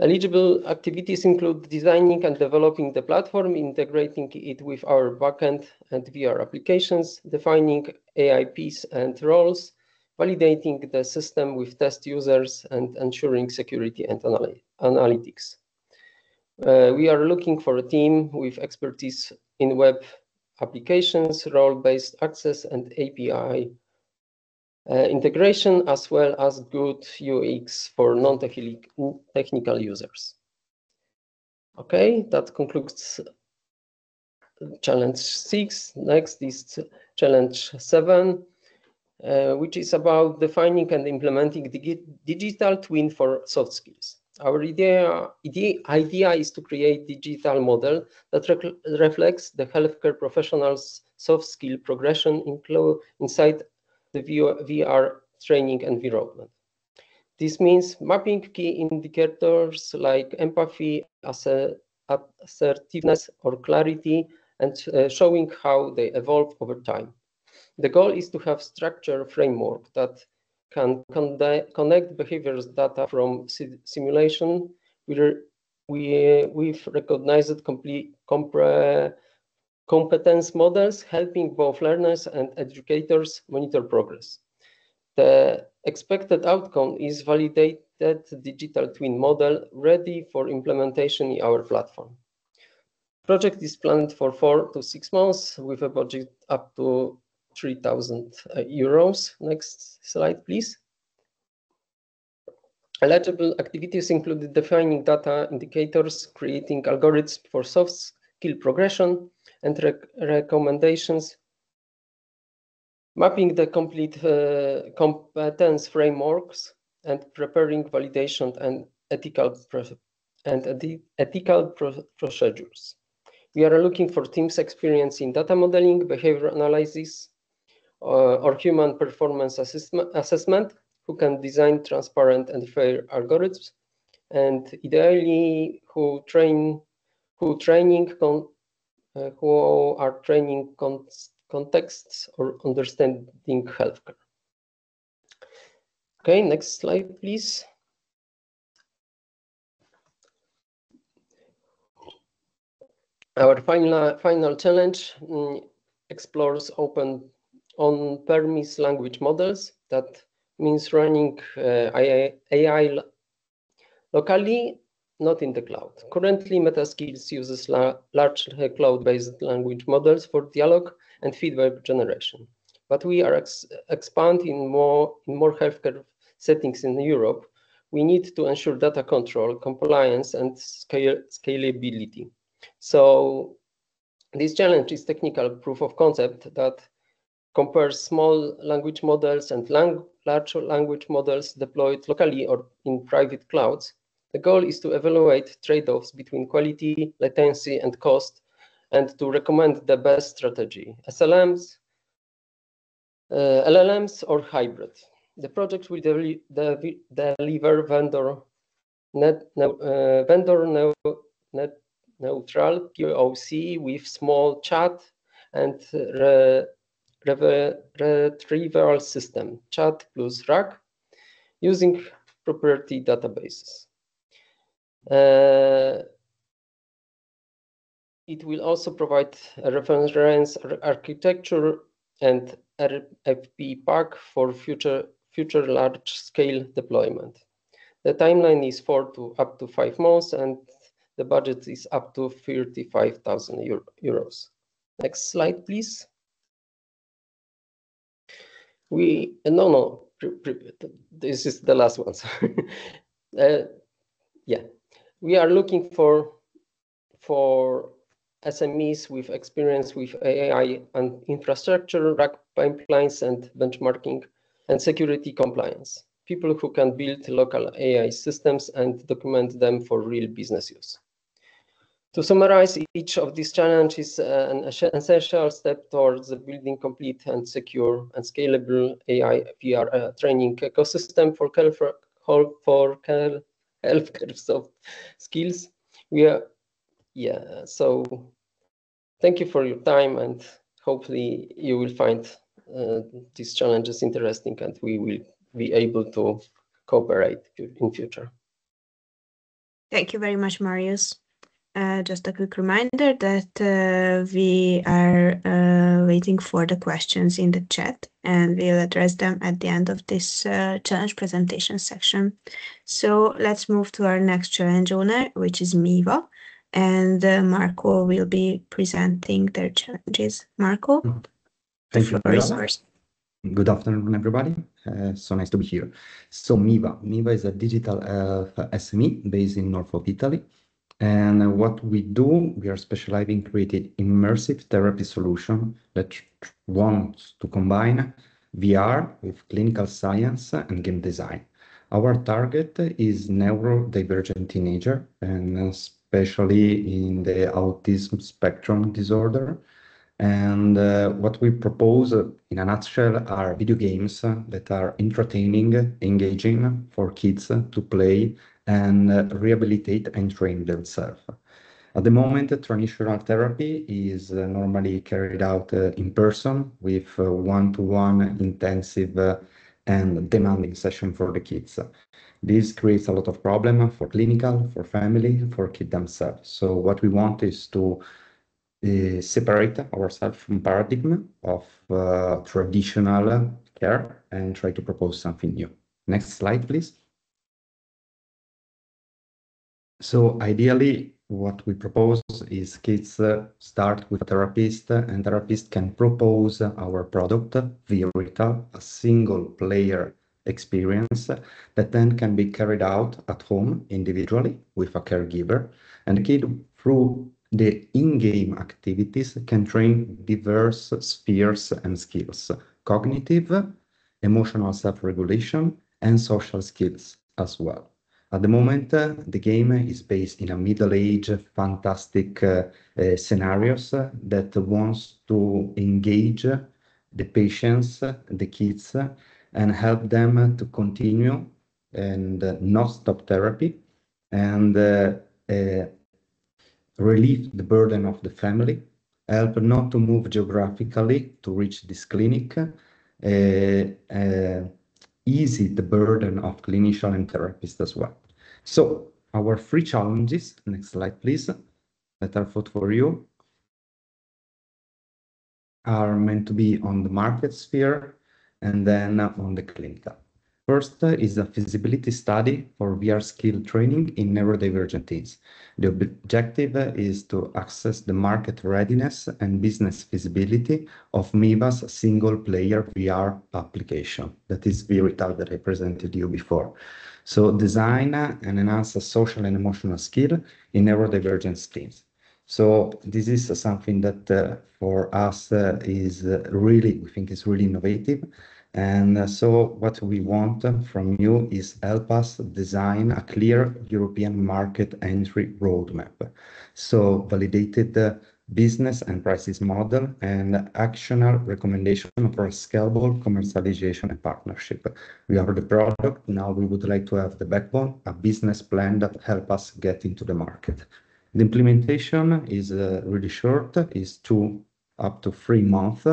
Eligible activities include designing and developing the platform, integrating it with our backend and VR applications, defining AIPs and roles, validating the system with test users, and ensuring security and analytics. We are looking for a team with expertise in web applications, role-based access, and API integration, as well as good UX for non-technical users. Okay, that concludes challenge 6. Next is challenge 7, which is about defining and implementing the digital twin for soft skills. Our idea is to create a digital model that reflects the healthcare professionals' soft skill progression inside the VR training environment. This means mapping key indicators like empathy, assertiveness, or clarity, and showing how they evolve over time. The goal is to have structured framework that can connect behaviors data from simulation with recognized competence models, helping both learners and educators monitor progress. The expected outcome is validated digital twin model ready for implementation in our platform. Project is planned for 4 to 6 months with a budget up to 3,000 euros. Next slide, please. Eligible activities include defining data indicators, creating algorithms for soft skill progression, and recommendations, mapping the complete competence frameworks, and preparing validation and ethical procedures. We are looking for teams experienced in data modeling, behavior analysis, or human performance assessment, who can design transparent and fair algorithms, and ideally who are training contexts or understanding healthcare. Okay, next slide, please. Our final challenge explores open on-premise language models. That means running AI locally, not in the cloud. Currently, MetaSkills uses large cloud-based language models for dialogue and feedback generation. But we are expanding more healthcare settings in Europe. We need to ensure data control, compliance, and scalability. So this challenge is technical proof of concept that compares small language models and large language models deployed locally or in private clouds. The goal is to evaluate trade-offs between quality, latency, and cost, and to recommend the best strategy, LLMs or hybrid. The project will deliver vendor-neutral POC with small chat and retrieval system, chat plus RAG, using proprietary databases. It will also provide a reference architecture and RFP pack for future large-scale deployment. The timeline is up to 5 months, and the budget is up to 35,000 euros. Next slide, please. This is the last one. Yeah, we are looking for SMEs with experience with AI and infrastructure, RAG pipelines, and benchmarking, and security compliance. People who can build local AI systems and document them for real business use. To summarize, each of these challenges is an essential step towards building complete and secure and scalable AI VR training ecosystem for healthcare soft skills. So thank you for your time, and hopefully you will find these challenges interesting, and we will be able to cooperate in future. Thank you very much, Marius. Just a quick reminder that we are waiting for the questions in the chat, and we'll address them at the end of this challenge presentation section. So let's move to our next challenge owner, which is Miva, and Marco will be presenting their challenges. Marco, Thank you, Mariola. Good afternoon, everybody. So nice to be here. So Miva is a digital SME based in north of Italy. And what we do, we are specializing in creating immersive therapy solution that wants to combine VR with clinical science and game design. Our target is neurodivergent teenager, and especially in the autism spectrum disorder. And what we propose in a nutshell are video games that are entertaining, engaging for kids to play and rehabilitate and train themselves. At the moment, traditional therapy is normally carried out in person with one-to-one intensive and demanding session for the kids. This creates a lot of problem for clinical, for family, for kids themselves. So what we want is to separate ourselves from paradigm of traditional care and try to propose something new. Next slide, please. So ideally, what we propose is kids start with a therapist, and therapist can propose our product, Virital, a single player experience that then can be carried out at home individually with a caregiver, and the kid through the in-game activities can train diverse spheres and skills, cognitive, emotional self-regulation, and social skills as well. At the moment, the game is based in a middle-age, fantastic scenarios that wants to engage the patients, the kids, and help them to continue and not stop therapy, and relieve the burden of the family, help not to move geographically to reach this clinic, easy the burden of clinician and therapist as well. So our 3 challenges, next slide please, that are thought for you, are meant to be on the market sphere and then on the clinical. First is a feasibility study for VR skill training in neurodivergent teens. The objective is to assess the market readiness and business feasibility of Miva's single-player VR application. That is Virital that I presented you before. So design and enhance a social and emotional skill in neurodivergent teens. So this is something that for us is really, we think is really innovative. And so what we want from you is help us design a clear European market entry roadmap. So validated business and prices model and actionable recommendation for a scalable commercialization and partnership. We have the product, now we would like to have the backbone, a business plan that help us get into the market. The implementation is really short, is up to 3 months,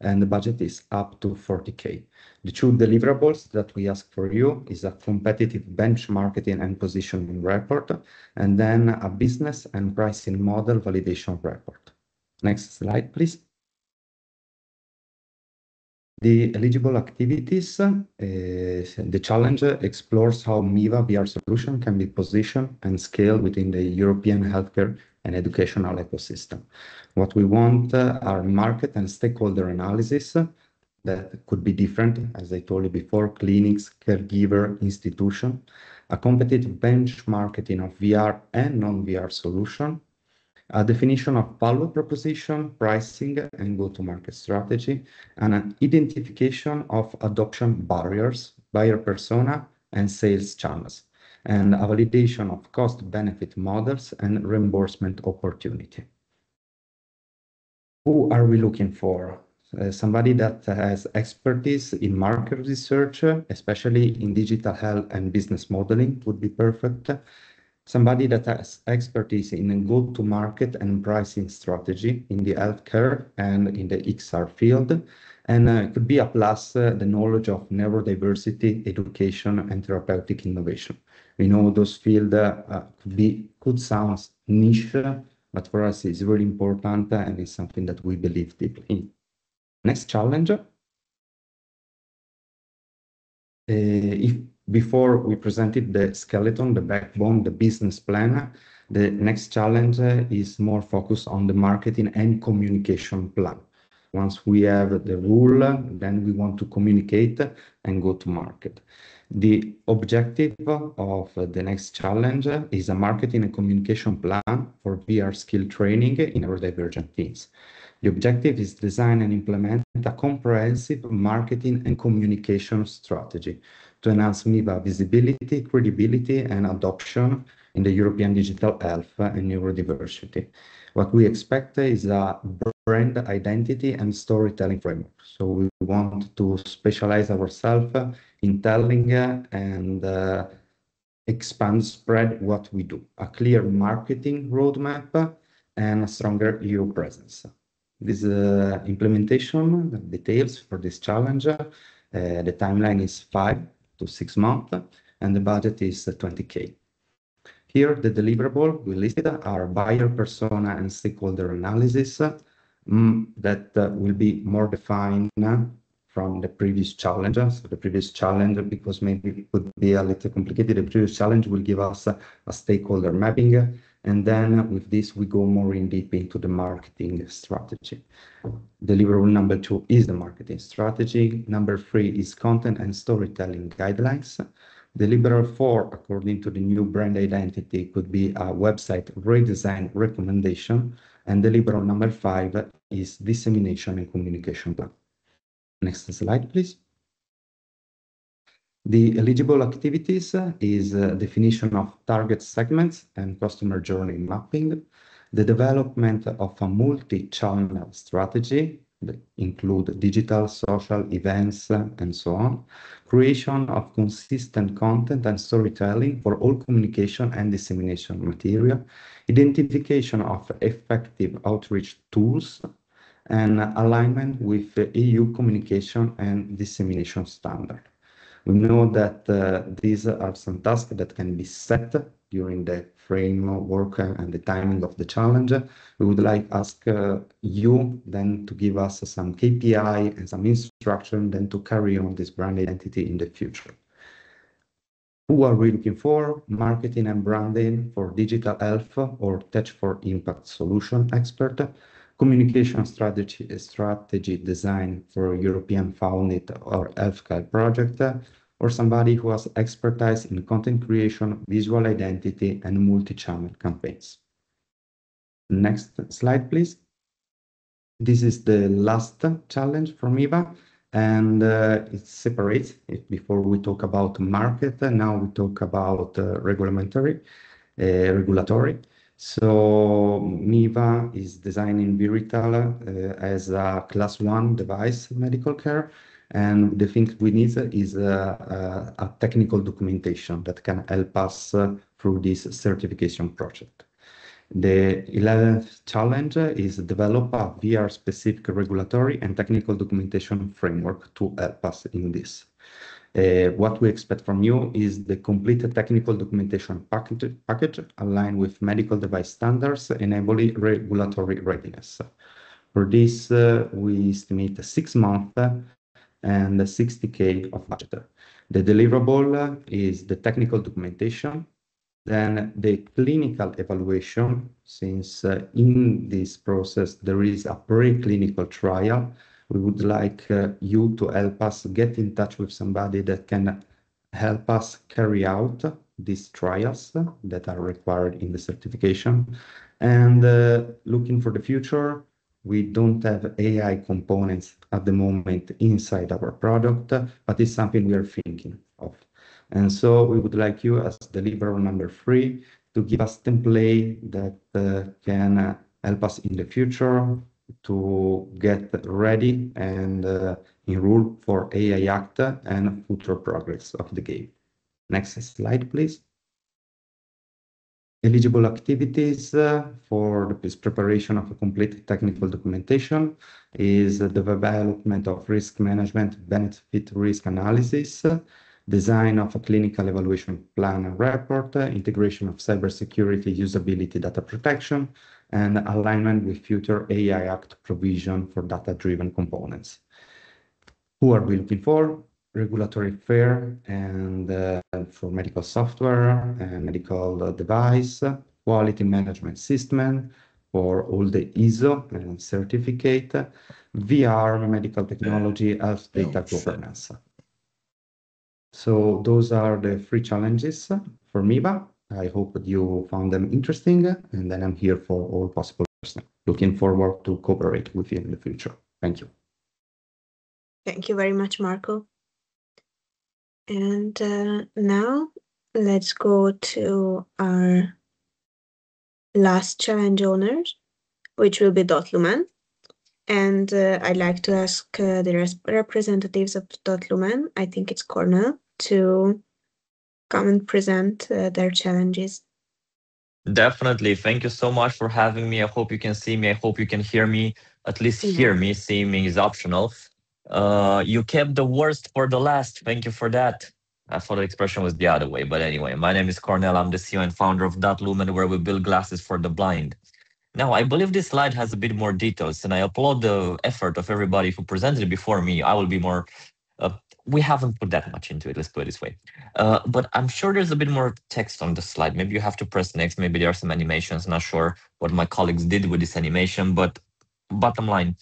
and the budget is up to 40K. The 2 deliverables that we ask for you is a competitive benchmarking and positioning report, and then a business and pricing model validation report. Next slide, please. The eligible activities, the challenge explores how MIVA VR solution can be positioned and scaled within the European healthcare and educational ecosystem. What we want are market and stakeholder analysis that could be different, as I told you before, clinics, caregiver, institution, a competitive benchmarking of VR and non-VR solution, a definition of value proposition, pricing, and go-to-market strategy, and an identification of adoption barriers, buyer persona, and sales channels, and a validation of cost-benefit models and reimbursement opportunity. Who are we looking for? Somebody that has expertise in market research, especially in digital health and business modeling would be perfect. Somebody that has expertise in go-to-market and pricing strategy in the healthcare and in the XR field. And it could be a plus the knowledge of neurodiversity, education, and therapeutic innovation. We know those fields could sound niche, but for us it's really important and it's something that we believe deeply in. Next challenge. Before we presented the skeleton, the backbone, the business plan, the next challenge is more focused on the marketing and communication plan. Once we have the rule, then we want to communicate and go to market. The objective of the next challenge is a marketing and communication plan for VR skill training in neurodivergent teams. The objective is design and implement a comprehensive marketing and communication strategy to enhance MIVA visibility, credibility, and adoption in the European digital health and neurodiversity. What we expect is a brand identity and storytelling framework. So we want to specialize ourselves in telling and spread what we do, a clear marketing roadmap and a stronger EU presence. This implementation details for this challenge, the timeline is 5 to 6 months, and the budget is 20K. Here, the deliverable we listed are buyer persona and stakeholder analysis that will be more defined from the previous challenge. So the previous challenge, because maybe it could be a little complicated, the previous challenge will give us a stakeholder mapping. And then with this, we go more in deep into the marketing strategy. Deliverable number 2 is the marketing strategy. Number 3 is content and storytelling guidelines. Deliverable 4, according to the new brand identity, could be a website redesign recommendation. And deliverable number 5 is dissemination and communication plan. Next slide, please. The eligible activities is definition of target segments and customer journey mapping, the development of a multi-channel strategy that include digital, social, events, and so on, creation of consistent content and storytelling for all communication and dissemination material, identification of effective outreach tools, and alignment with EU communication and dissemination standard. We know that these are some tasks that can be set during the framework and the timing of the challenge. We would like to ask you then to give us some KPI and some instruction then to carry on this brand identity in the future. Who are we looking for? Marketing and branding for digital health or tech for impact solution expert. Communication strategy design for European founded or healthcare project, or somebody who has expertise in content creation, visual identity, and multi-channel campaigns. Next slide, please. This is the last challenge for MIVA, and it separates. Before we talk about market, now we talk about regulatory. So MIVA is designing Virital as a class 1 device medical care, and the thing we need is a technical documentation that can help us through this certification project. The 11th challenge is develop a VR-specific regulatory and technical documentation framework to help us in this. What we expect from you is the complete technical documentation package aligned with medical device standards, enabling regulatory readiness. For this, we estimate 6 months and 60K of budget. The deliverable is the technical documentation, then the clinical evaluation, since in this process there is a preclinical trial. We would like you to help us get in touch with somebody that can help us carry out these trials that are required in the certification. And looking for the future, we don't have AI components at the moment inside our product, but it's something we are thinking of. And so we would like you as deliverable number 3 to give us template that can help us in the future to get ready and enroll for AI Act and future progress of the game. Next slide, please. Eligible activities for this preparation of a complete technical documentation is the development of risk management, benefit risk analysis, design of a clinical evaluation plan and report, integration of cybersecurity, usability, data protection, and alignment with future AI Act provision for data-driven components. Who are we looking for? Regulatory affair and for medical software and medical device, quality management system for all the ISO and certificate, VR, medical technology, health data governance. So those are the 3 challenges for MIBA. I hope that you found them interesting, and then I'm here for all possible questions. Looking forward to cooperate with you in the future. Thank you. Thank you very much, Marco. And now let's go to our last challenge owners, which will be Dotlumen. And I'd like to ask the representatives of Dotlumen, I think it's Cornel, to come and present their challenges. Definitely. Thank you so much for having me. I hope you can see me. I hope you can hear me. At least hear me. Seeing me is optional. You kept the worst for the last. Thank you for that. I thought the expression was the other way. But anyway, my name is Cornel. I'm the CEO and founder of Dotlumen, where we build glasses for the blind. Now, I believe this slide has a bit more details, and I applaud the effort of everybody who presented it before me. I will be more... we haven't put that much into it, let's put it this way. But I'm sure there's a bit more text on the slide. Maybe you have to press next. Maybe there are some animations. Not sure what my colleagues did with this animation, but bottom line.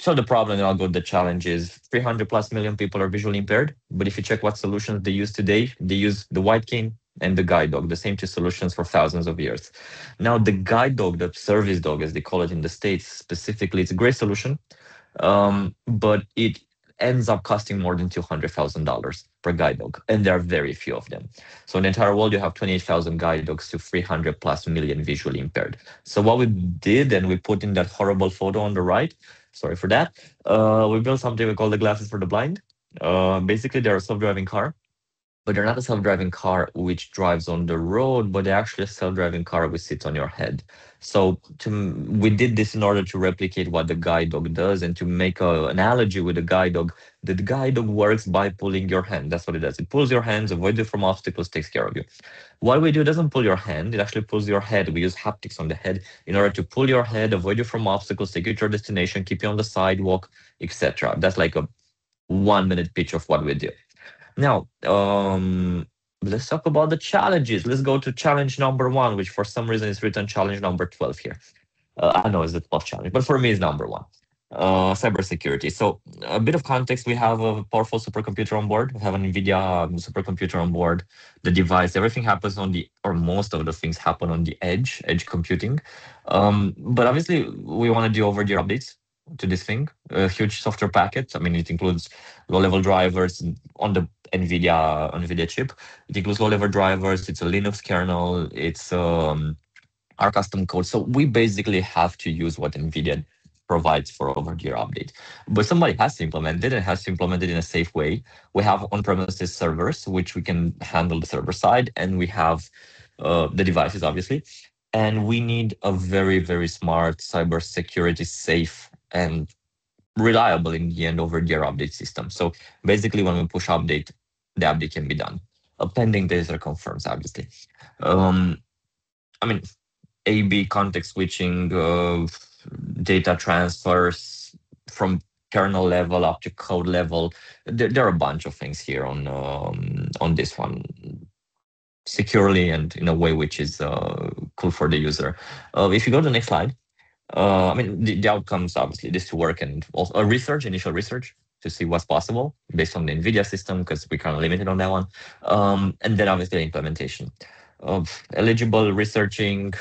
So the problem, and I'll go to the challenge, is 300+ million people are visually impaired. But if you check what solutions they use today, they use the white cane and the guide dog, the same 2 solutions for thousands of years. Now, the guide dog, the service dog, as they call it in the States specifically, it's a great solution, but it ends up costing more than $200,000 per guide dog, and there are very few of them. So in the entire world, you have 28,000 guide dogs to 300+ million visually impaired. So what we did, and we put in that horrible photo on the right, sorry for that, we built something we call the glasses for the blind. Basically, they're a self-driving car, but they're not a self-driving car which drives on the road, but they're actually a self-driving car which sits on your head. So we did this in order to replicate what the guide dog does, and to make an analogy with the guide dog. The guide dog works by pulling your hand. That's what it does. It pulls your hands, avoids you from obstacles, takes care of you. What we do doesn't pull your hand. It actually pulls your head. We use haptics on the head in order to pull your head, avoid you from obstacles, take you to your destination, keep you on the sidewalk, etc. That's like a 1-minute pitch of what we do. Now, let's talk about the challenges. Let's go to challenge number 1, which for some reason is written challenge number 12 here. I know it's the 12th challenge, but for me it's number 1. Cybersecurity. So a bit of context, we have a powerful supercomputer on board. We have an NVIDIA supercomputer on board. The device, everything happens on the, or most of the things happen on the edge computing. But obviously we want to do over-the-air updates to this thing, a huge software packet. I mean, it includes low-level drivers on the NVIDIA chip. It includes low-level drivers. It's a Linux kernel. It's our custom code. So we basically have to use what NVIDIA provides for over-the-air update. But somebody has to implement it, and has to implement it in a safe way. We have on-premises servers, which we can handle the server side, and we have the devices, obviously. And we need a very, very smart cybersecurity safe and reliable in the end over-the-air update system. So basically, when we push update, the update can be done. Pending data confirms, obviously. I mean, AB context switching, data transfers from kernel level up to code level. There are a bunch of things here on this one, securely and in a way which is cool for the user. If you go to the next slide, I mean, the outcomes obviously this to work and also initial research to see what's possible based on the NVIDIA system because we're kind of limited on that one, and then obviously the implementation of eligible researching,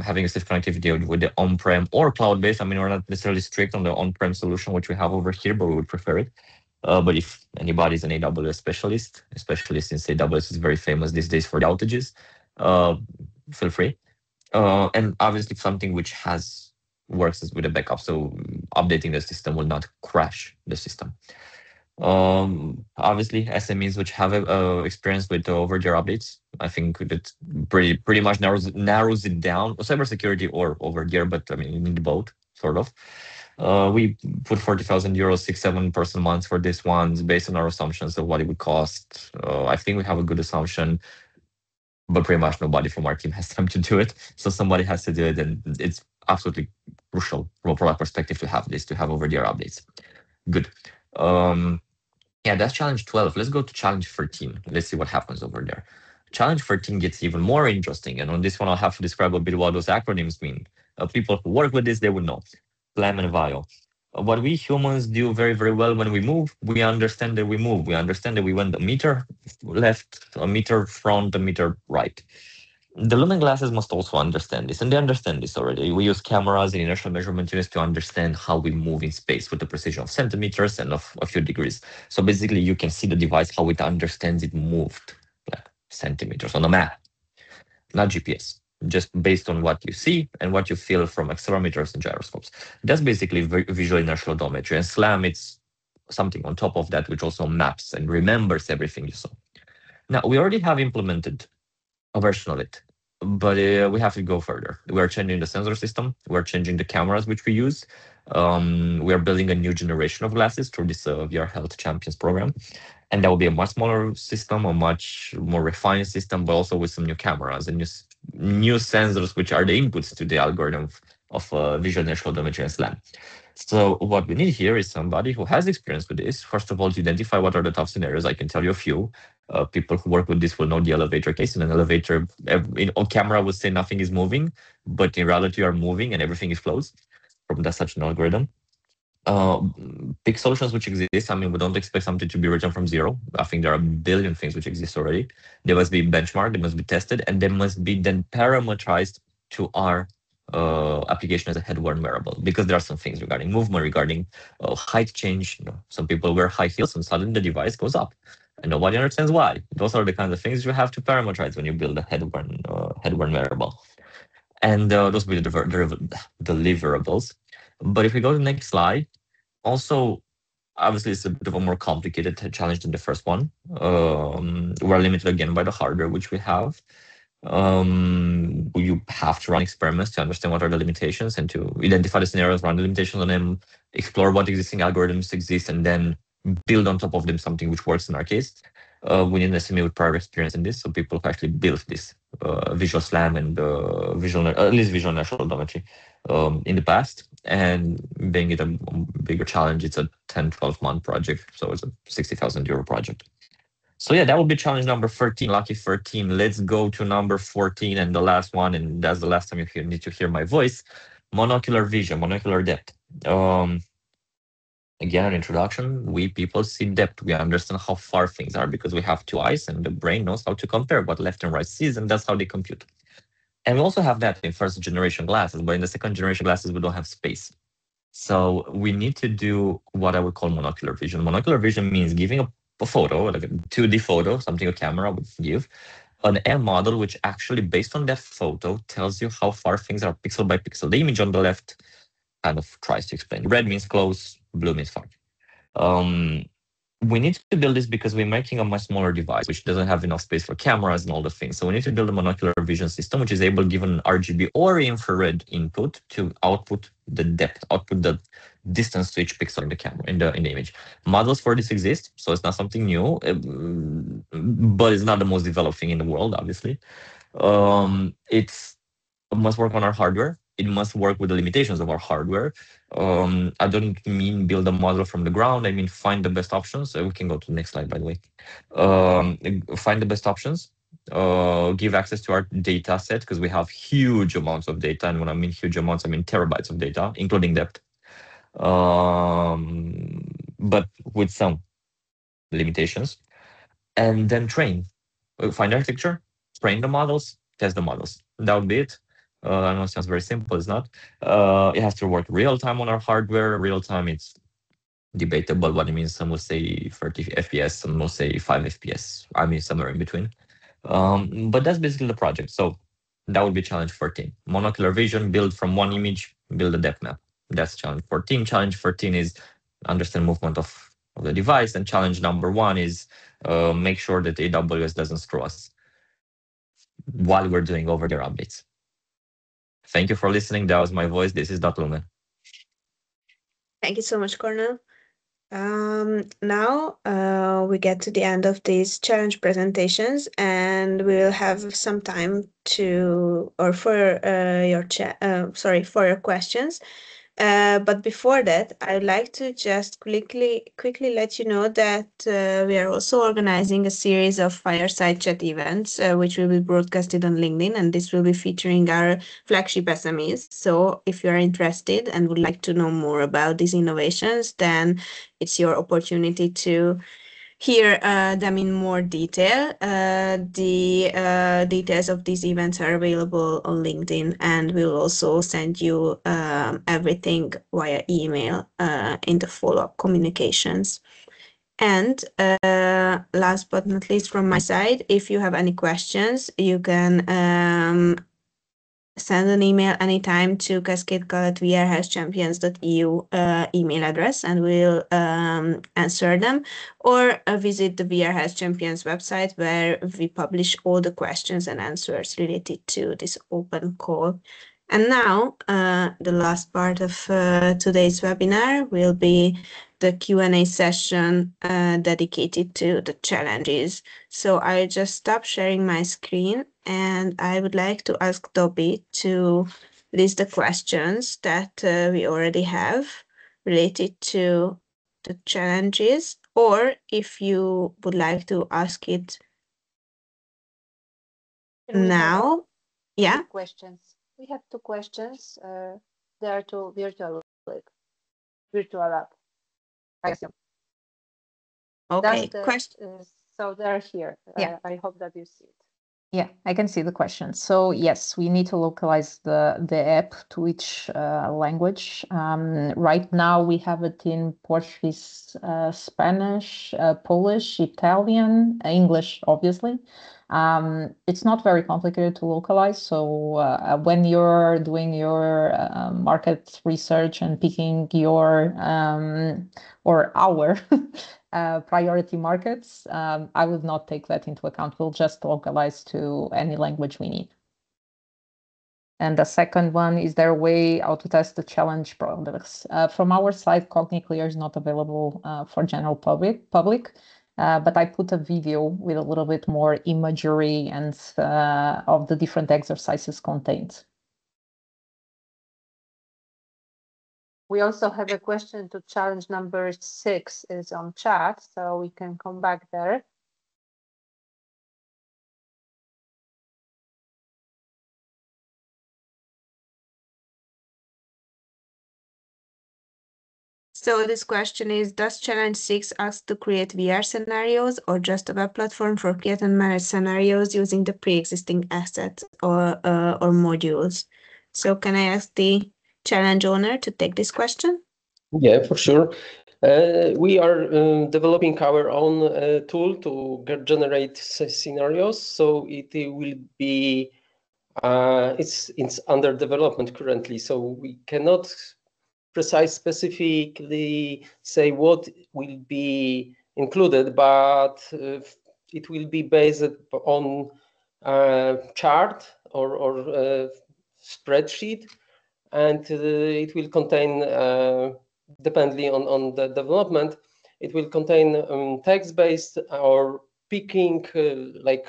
having a safe connectivity with the on-prem or cloud-based. I mean, we're not necessarily strict on the on-prem solution which we have over here, but we would prefer it. But if anybody's an AWS specialist, especially since AWS is very famous these days for the outages, feel free. And obviously something which works with a backup, so updating the system will not crash the system. Obviously SMEs which have experience with over-the-air updates, I think that pretty much narrows it down. Cybersecurity or over-the-air, but I mean you need both sort of. We put 40,000 euros, 6-7 person months for this one based on our assumptions of what it would cost. I think we have a good assumption, but pretty much nobody from our team has time to do it. So somebody has to do it, and it's absolutely crucial from a product perspective to have over-the-air updates. Good. Yeah, that's challenge 12. Let's go to challenge 13. Let's see what happens over there. Challenge 13 gets even more interesting. And on this one, I'll have to describe a bit what those acronyms mean. People who work with this, they would know. SLAM and VIO. What we humans do very, very well when we move, we understand that we move. We understand that we went a meter left, a meter front, a meter right. The Lumen glasses must also understand this, and they understand this already. We use cameras and inertial measurement units to understand how we move in space with the precision of centimeters and of a few degrees. So basically, you can see the device, how it understands it moved, like centimeters on a map, not GPS, just based on what you see and what you feel from accelerometers and gyroscopes. That's basically visual inertial odometry. And SLAM, it's something on top of that, which also maps and remembers everything you saw. Now, we already have implemented a version of it, but we have to go further. We're changing the sensor system. We're changing the cameras which we use. We are building a new generation of glasses through this VR Health Champions program. And that will be a much smaller system, a much more refined system, but also with some new cameras and new sensors, which are the inputs to the algorithm of visual inertial odometry and SLAM. So what we need here is somebody who has experience with this. First of all, to identify what are the tough scenarios. I can tell you a few. People who work with this will know the elevator case. In an elevator, on camera would say nothing is moving, but in reality you are moving and everything is closed from such an algorithm. Big solutions which exist, I mean, we don't expect something to be written from zero. I think there are a billion things which exist already. They must be benchmarked, they must be tested, and they must be then parameterized to our application as a head-worn wearable, because there are some things regarding movement, regarding height change. Some people wear high heels and suddenly the device goes up and nobody understands why. Those are the kinds of things you have to parameterize when you build a head-worn wearable. And those will be the deliverables. But if we go to the next slide, also, obviously it's a bit of a more complicated challenge than the first one. We're limited again by the hardware which we have. You have to run experiments to understand what are the limitations and to identify the scenarios, run the limitations on them, explore what existing algorithms exist, and then build on top of them something which works in our case. We need an SME with prior experience in this, so people who actually built this visual SLAM and at least visual inertial odometry in the past. And being it a bigger challenge, it's a 10-12 month project, so it's a 60,000 euro project. So yeah, that will be challenge number 13, lucky 13. Let's go to number 14 and the last one, and that's the last time you need to hear my voice. Monocular vision, monocular depth. Again, an introduction, we people see depth. We understand how far things are because we have two eyes and the brain knows how to compare what left and right sees, and that's how they compute. And we also have that in first generation glasses, but in the second generation glasses, we don't have space. So we need to do what I would call monocular vision. Monocular vision means giving a photo, like a 2D photo, something a camera would give, an M model which actually based on that photo tells you how far things are pixel by pixel. The image on the left kind of tries to explain. Red means close, blue means far. We need to build this because we're making a much smaller device which doesn't have enough space for cameras and all the things. So we need to build a monocular vision system which is able, given an RGB or infrared input, to output the depth, output the distance to each pixel in the camera, in the image. Models for this exist, so it's not something new, but it's not the most developed thing in the world, obviously. It must work on our hardware. it must work with the limitations of our hardware. I don't mean build a model from the ground. I mean find the best options. We can go to the next slide, by the way. Find the best options. Give access to our data set, because we have huge amounts of data, and when I mean huge amounts, I mean terabytes of data, including depth, but with some limitations. And then train. Find architecture, train the models, test the models. That would be it. I know it sounds very simple, it's not. It has to work real time on our hardware. Real time, it's debatable what it means. Some will say 30 FPS, some will say 5 FPS. I mean, somewhere in between. But that's basically the project. So that would be challenge 14. Monocular vision, build from one image, build a depth map. That's challenge 14. Challenge 14 is understand movement of the device. And challenge number 1 is make sure that AWS doesn't screw us while we're doing over-the-air updates. Thank you for listening. That was my voice. This is Lumen. Thank you so much, Cornel. Now we get to the end of these challenge presentations, and we will have some time for your questions. But before that, I'd like to just quickly let you know that we are also organizing a series of fireside chat events, which will be broadcasted on LinkedIn, and this will be featuring our flagship SMEs. So if you are interested and would like to know more about these innovations, then it's your opportunity to hear them in more detail. The details of these events are available on LinkedIn, and we'll also send you everything via email in the follow-up communications. And last but not least from my side, if you have any questions, you can send an email anytime to cascadecall@vrhouschampions.eu email address, and we'll answer them, or visit the VR House Champions website, where we publish all the questions and answers related to this open call. And now the last part of today's webinar will be the Q&A session dedicated to the challenges. So I just stop sharing my screen, and I would like to ask Toby to list the questions that we already have related to the challenges, or if you would like to ask it now. Yeah. Questions. We have 2 questions. They are to virtual app. I assume. Okay. So they're here. Yeah. I hope that you see it. Yeah, I can see the question. So yes, we need to localize the app to each language. Right now we have it in Portuguese, Spanish, Polish, Italian, English, obviously. It's not very complicated to localize. So when you're doing your market research and picking your or our priority markets, I would not take that into account. We'll just localize to any language we need. And the second one, is there a way how to test the challenge products? From our side, CogniClear is not available for general public, but I put a video with a little bit more imagery and of the different exercises contained. We also have a question to challenge number 6 is on chat, so we can come back there. So this question is, does challenge 6 ask to create VR scenarios, or just a web platform for create and manage scenarios using the pre-existing assets or modules? So can I ask the challenge owner to take this question? Yeah, for sure. We are developing our own tool to generate scenarios. So it will be, it's under development currently. So we cannot specifically say what will be included, but it will be based on chart or spreadsheet, and it will contain, depending on the development, it will contain text-based or picking, like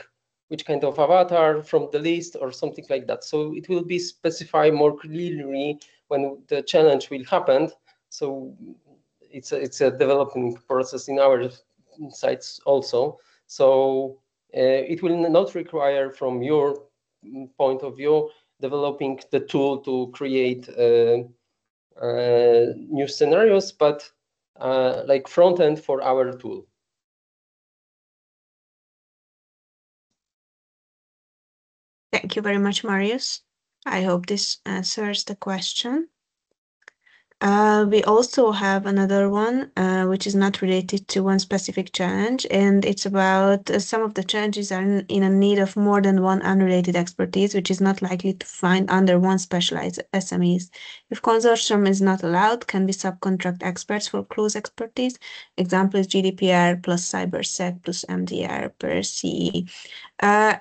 which kind of avatar from the list or something like that. So it will be specified more clearly when the challenge will happen. So it's a developing process in our sites also. So it will not require, from your point of view, developing the tool to create new scenarios, but like front end for our tool. Thank you very much, Marius. I hope this answers the question. We also have another one, which is not related to one specific challenge, and it's about some of the challenges are in a need of more than one unrelated expertise, which is not likely to find under one specialized SMEs. If consortium is not allowed, can be subcontract experts for close expertise. Example is GDPR plus CyberSec plus MDR per CE.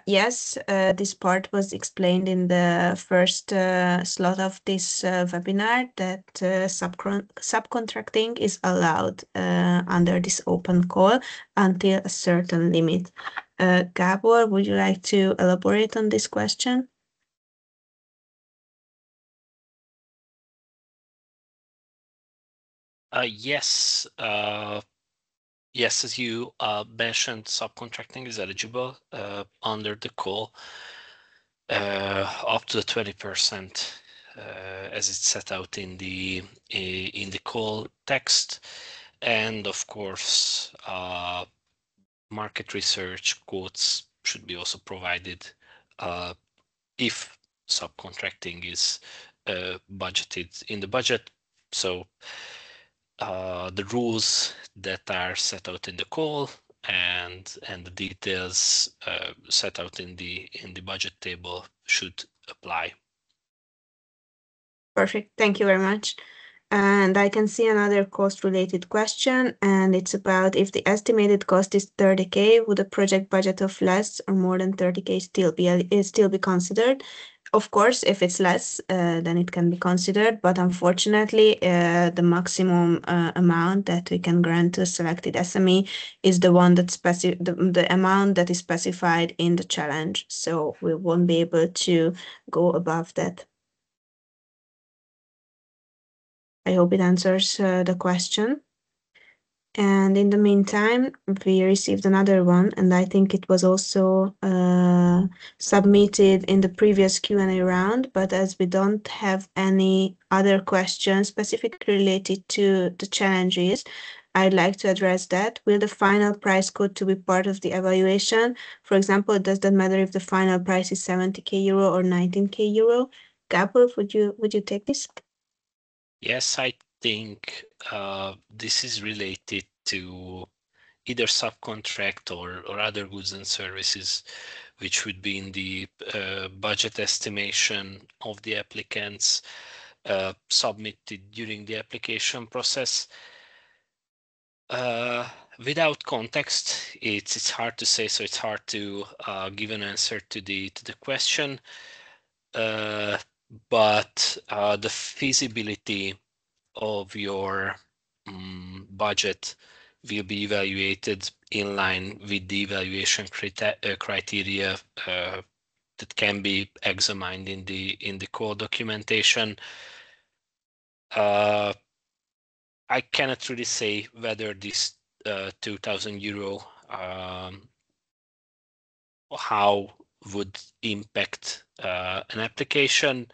Yes, this part was explained in the first slot of this webinar that subcontracting is allowed under this open call until a certain limit. Gabor, would you like to elaborate on this question? Yes. Yes, as you mentioned, subcontracting is eligible under the call up to 20%, as it's set out in the call text, and of course, market research quotes should be also provided if subcontracting is budgeted in the budget. So the rules that are set out in the call and the details set out in the budget table should apply. Perfect. Thank you very much. And I can see another cost-related question, and it's about if the estimated cost is 30K, would a project budget of less or more than 30K still be considered? Of course, if it's less, then it can be considered, but unfortunately, the maximum amount that we can grant to a selected SME is the one that the amount that is specified in the challenge. So we won't be able to go above that. I hope it answers the question. And in the meantime, we received another one, and I think it was also submitted in the previous Q&A round, but as we don't have any other questions specifically related to the challenges, I'd like to address that. Will the final price code to be part of the evaluation? For example, does that matter if the final price is 70K euro or 19K euro? Gabor, would you take this? Yes, I think this is related to either subcontract or other goods and services, which would be in the budget estimation of the applicants submitted during the application process. Without context, it's hard to say, so it's hard to give an answer to the question. But the feasibility of your budget will be evaluated in line with the evaluation criteria that can be examined in the core documentation. I cannot really say whether this 2,000 euro how would impact an application.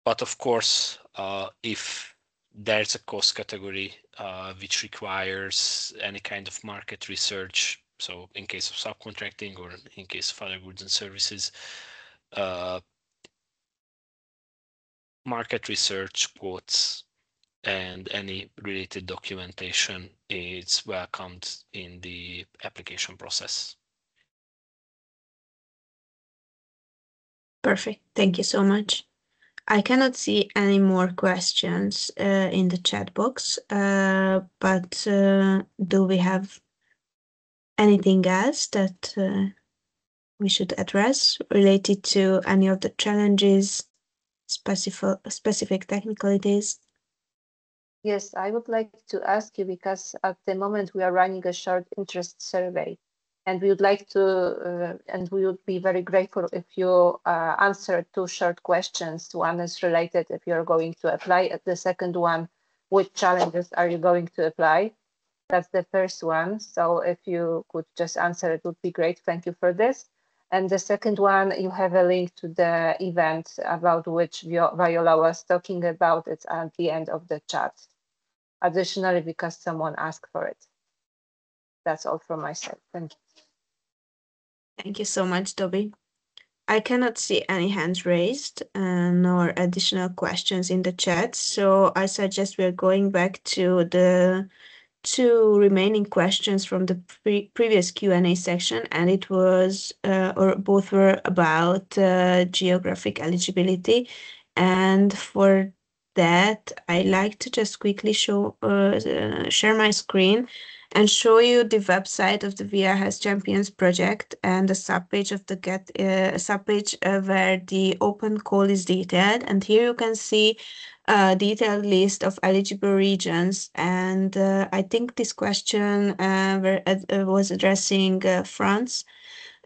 But of course, if there's a cost category which requires any kind of market research, so in case of subcontracting or in case of other goods and services, market research quotes and any related documentation is welcomed in the application process. Perfect. Thank you so much. I cannot see any more questions in the chat box, but do we have anything else that we should address related to any of the challenges, specific technicalities? Yes, I would like to ask you, because at the moment we are running a short interest survey. And we would like to, and we would be very grateful if you answer 2 short questions. One is related if you're going to apply. The second one, which challenges are you going to apply? That's the first one. So if you could just answer, it would be great. Thank you for this. And the second one, you have a link to the event about which Viola was talking about. It's at the end of the chat. Additionally, because someone asked for it. That's all from my side. Thank you. Thank you so much, Toby. I cannot see any hands raised nor additional questions in the chat, so I suggest we're going back to the 2 remaining questions from the previous Q&A section, and it was, or both were about geographic eligibility. And for that, I like to just quickly share my screen and show you the website of the VR Health Champions project and the subpage of the subpage where the open call is detailed. And here you can see a detailed list of eligible regions. And I think this question was addressing France.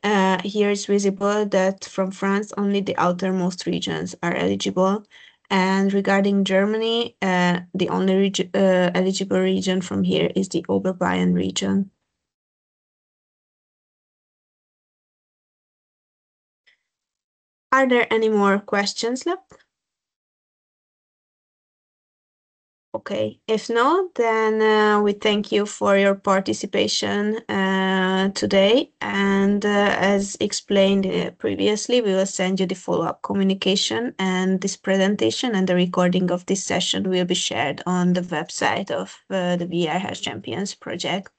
Here it's visible that from France, only the outermost regions are eligible. And regarding Germany, the only eligible region from here is the Oberbayern region. Are there any more questions left? Okay, if not, then we thank you for your participation today. And as explained previously, we will send you the follow-up communication, and this presentation and the recording of this session will be shared on the website of the VR Health Champions project.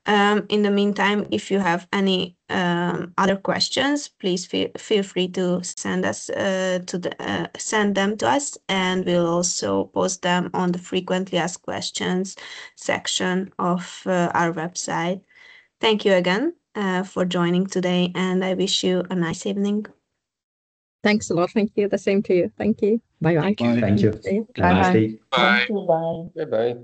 In the meantime, if you have any other questions, please feel free to send them to us, and we'll also post them on the frequently asked questions section of our website. Thank you again for joining today, and I wish you a nice evening. Thanks a lot. Thank you. The same to you. Thank you. Bye-bye. Thank you. Bye-bye. Bye. Thank you. Bye. Bye-bye.